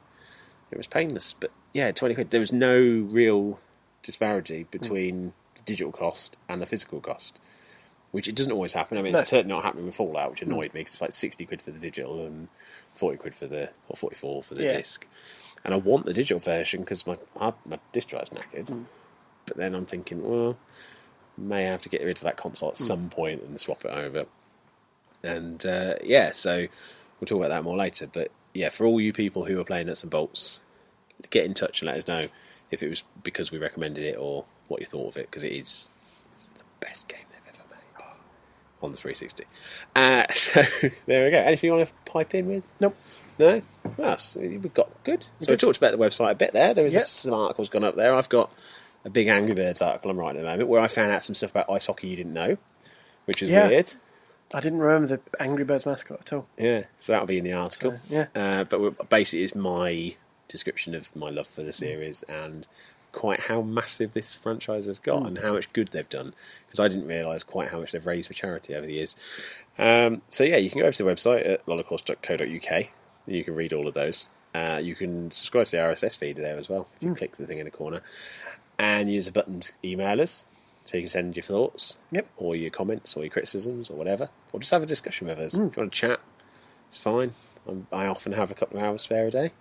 it was painless. But yeah, £20. There was no real disparity between the digital cost and the physical cost. Which it doesn't always happen. I mean, it's certainly not happening with Fallout, which annoyed me because it's like £60 for the digital and £40 or 44 for the disc. And I want the digital version because my disc drive's knackered. But then I'm thinking, well, may have to get rid of that console at some point and swap it over. And so we'll talk about that more later. But yeah, for all you people who are playing nuts and bolts, get in touch and let us know if it was because we recommended it or what you thought of it, because it's the best game on the 360. So there we go. Anything you want to pipe in with? Nope. No? Well, we've got good. So we talked about the website a bit there. There was some articles gone up there. I've got a big Angry Birds article I'm writing at the moment where I found out some stuff about ice hockey you didn't know, which is weird. I didn't remember the Angry Birds mascot at all. Yeah, so that'll be in the article. So, but basically it's my description of my love for the series and quite how massive this franchise has got and how much good they've done, because I didn't realise quite how much they've raised for charity over the years. So yeah, you can go over to the website at lolacourse.co.uk and you can read all of those. You can subscribe to the RSS feed there as well if you click the thing in the corner, and use a button to email us so you can send your thoughts or your comments or your criticisms or whatever, or just have a discussion with us. If you want to chat, it's fine. I often have a couple of hours spare a day.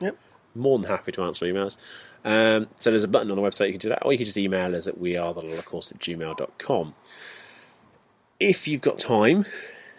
More than happy to answer emails. So there's a button on the website you can do that, or you can just email us at wearetheholocaust@gmail.com. If you've got time,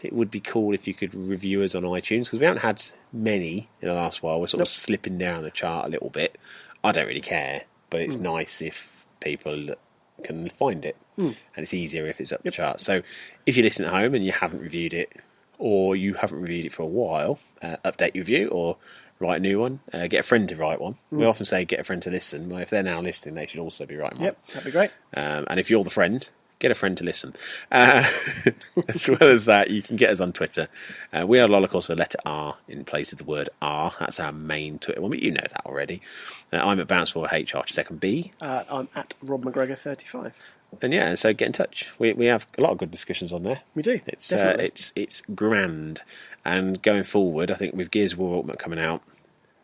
it would be cool if you could review us on iTunes, because we haven't had many in the last while. We're sort of slipping down the chart a little bit. I don't really care, but it's nice if people can find it, and it's easier if it's up the chart. So if you listen at home and you haven't reviewed it, or you haven't reviewed it for a while, update your review or write a new one. Get a friend to write one. We often say get a friend to listen. Well, if they're now listening, they should also be writing one. Yep, that'd be great. And if you're the friend, get a friend to listen. As well as that, you can get us on Twitter. We are Lolacourse with a letter R in place of the word R. That's our main Twitter one, but you know that already. I'm at Bounceball second B. I'm at Rob McGregor 35. And yeah, so get in touch. We have a lot of good discussions on there. We do. It's grand. And going forward, I think with Gears of War Ultimate coming out,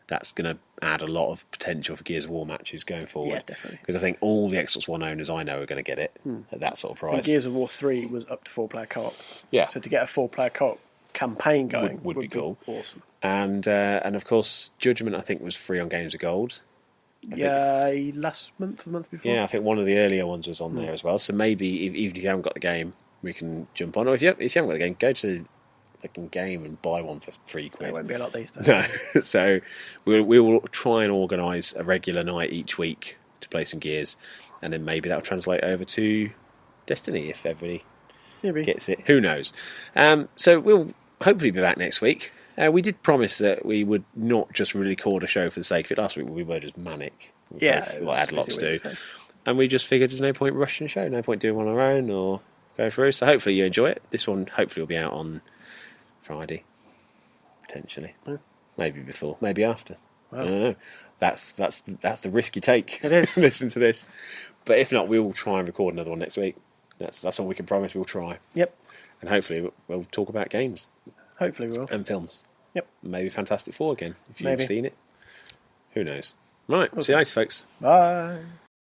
that's going to add a lot of potential for Gears of War matches going forward. Yeah, definitely. Because I think all the Xbox One owners I know are going to get it at that sort of price. And Gears of War 3 was up to 4-player co-op. Yeah. So to get a 4-player co-op campaign going would be cool. Awesome. And of course, Judgment I think was free on Games of Gold. Last month, the month before. Yeah, I think one of the earlier ones was on there as well. So maybe even if you haven't got the game, we can jump on. Or if you haven't got the game, go to fucking game and buy one for £3. It won't be a lot these days. No, so we will try and organise a regular night each week to play some Gears, and then maybe that'll translate over to Destiny if everybody Maybe. gets it. Who knows? So we'll hopefully be back next week. We did promise that we would not just record a show for the sake of it. Last week we were just manic. Yeah, I had lots to do. So. And we just figured there's no point rushing the show, no point doing one on our own or go through. So hopefully you enjoy it. This one hopefully will be out on Friday, potentially. Yeah. Maybe before, maybe after. Wow. I don't know. That's the risk you take. It is. Listen to this. But if not, we will try and record another one next week. That's all we can promise. We'll try. Yep. And hopefully we'll talk about games. Hopefully we will. And films. Yep. Maybe Fantastic Four again, if you've Maybe. seen it. Who knows? Right, see you later, folks. Bye.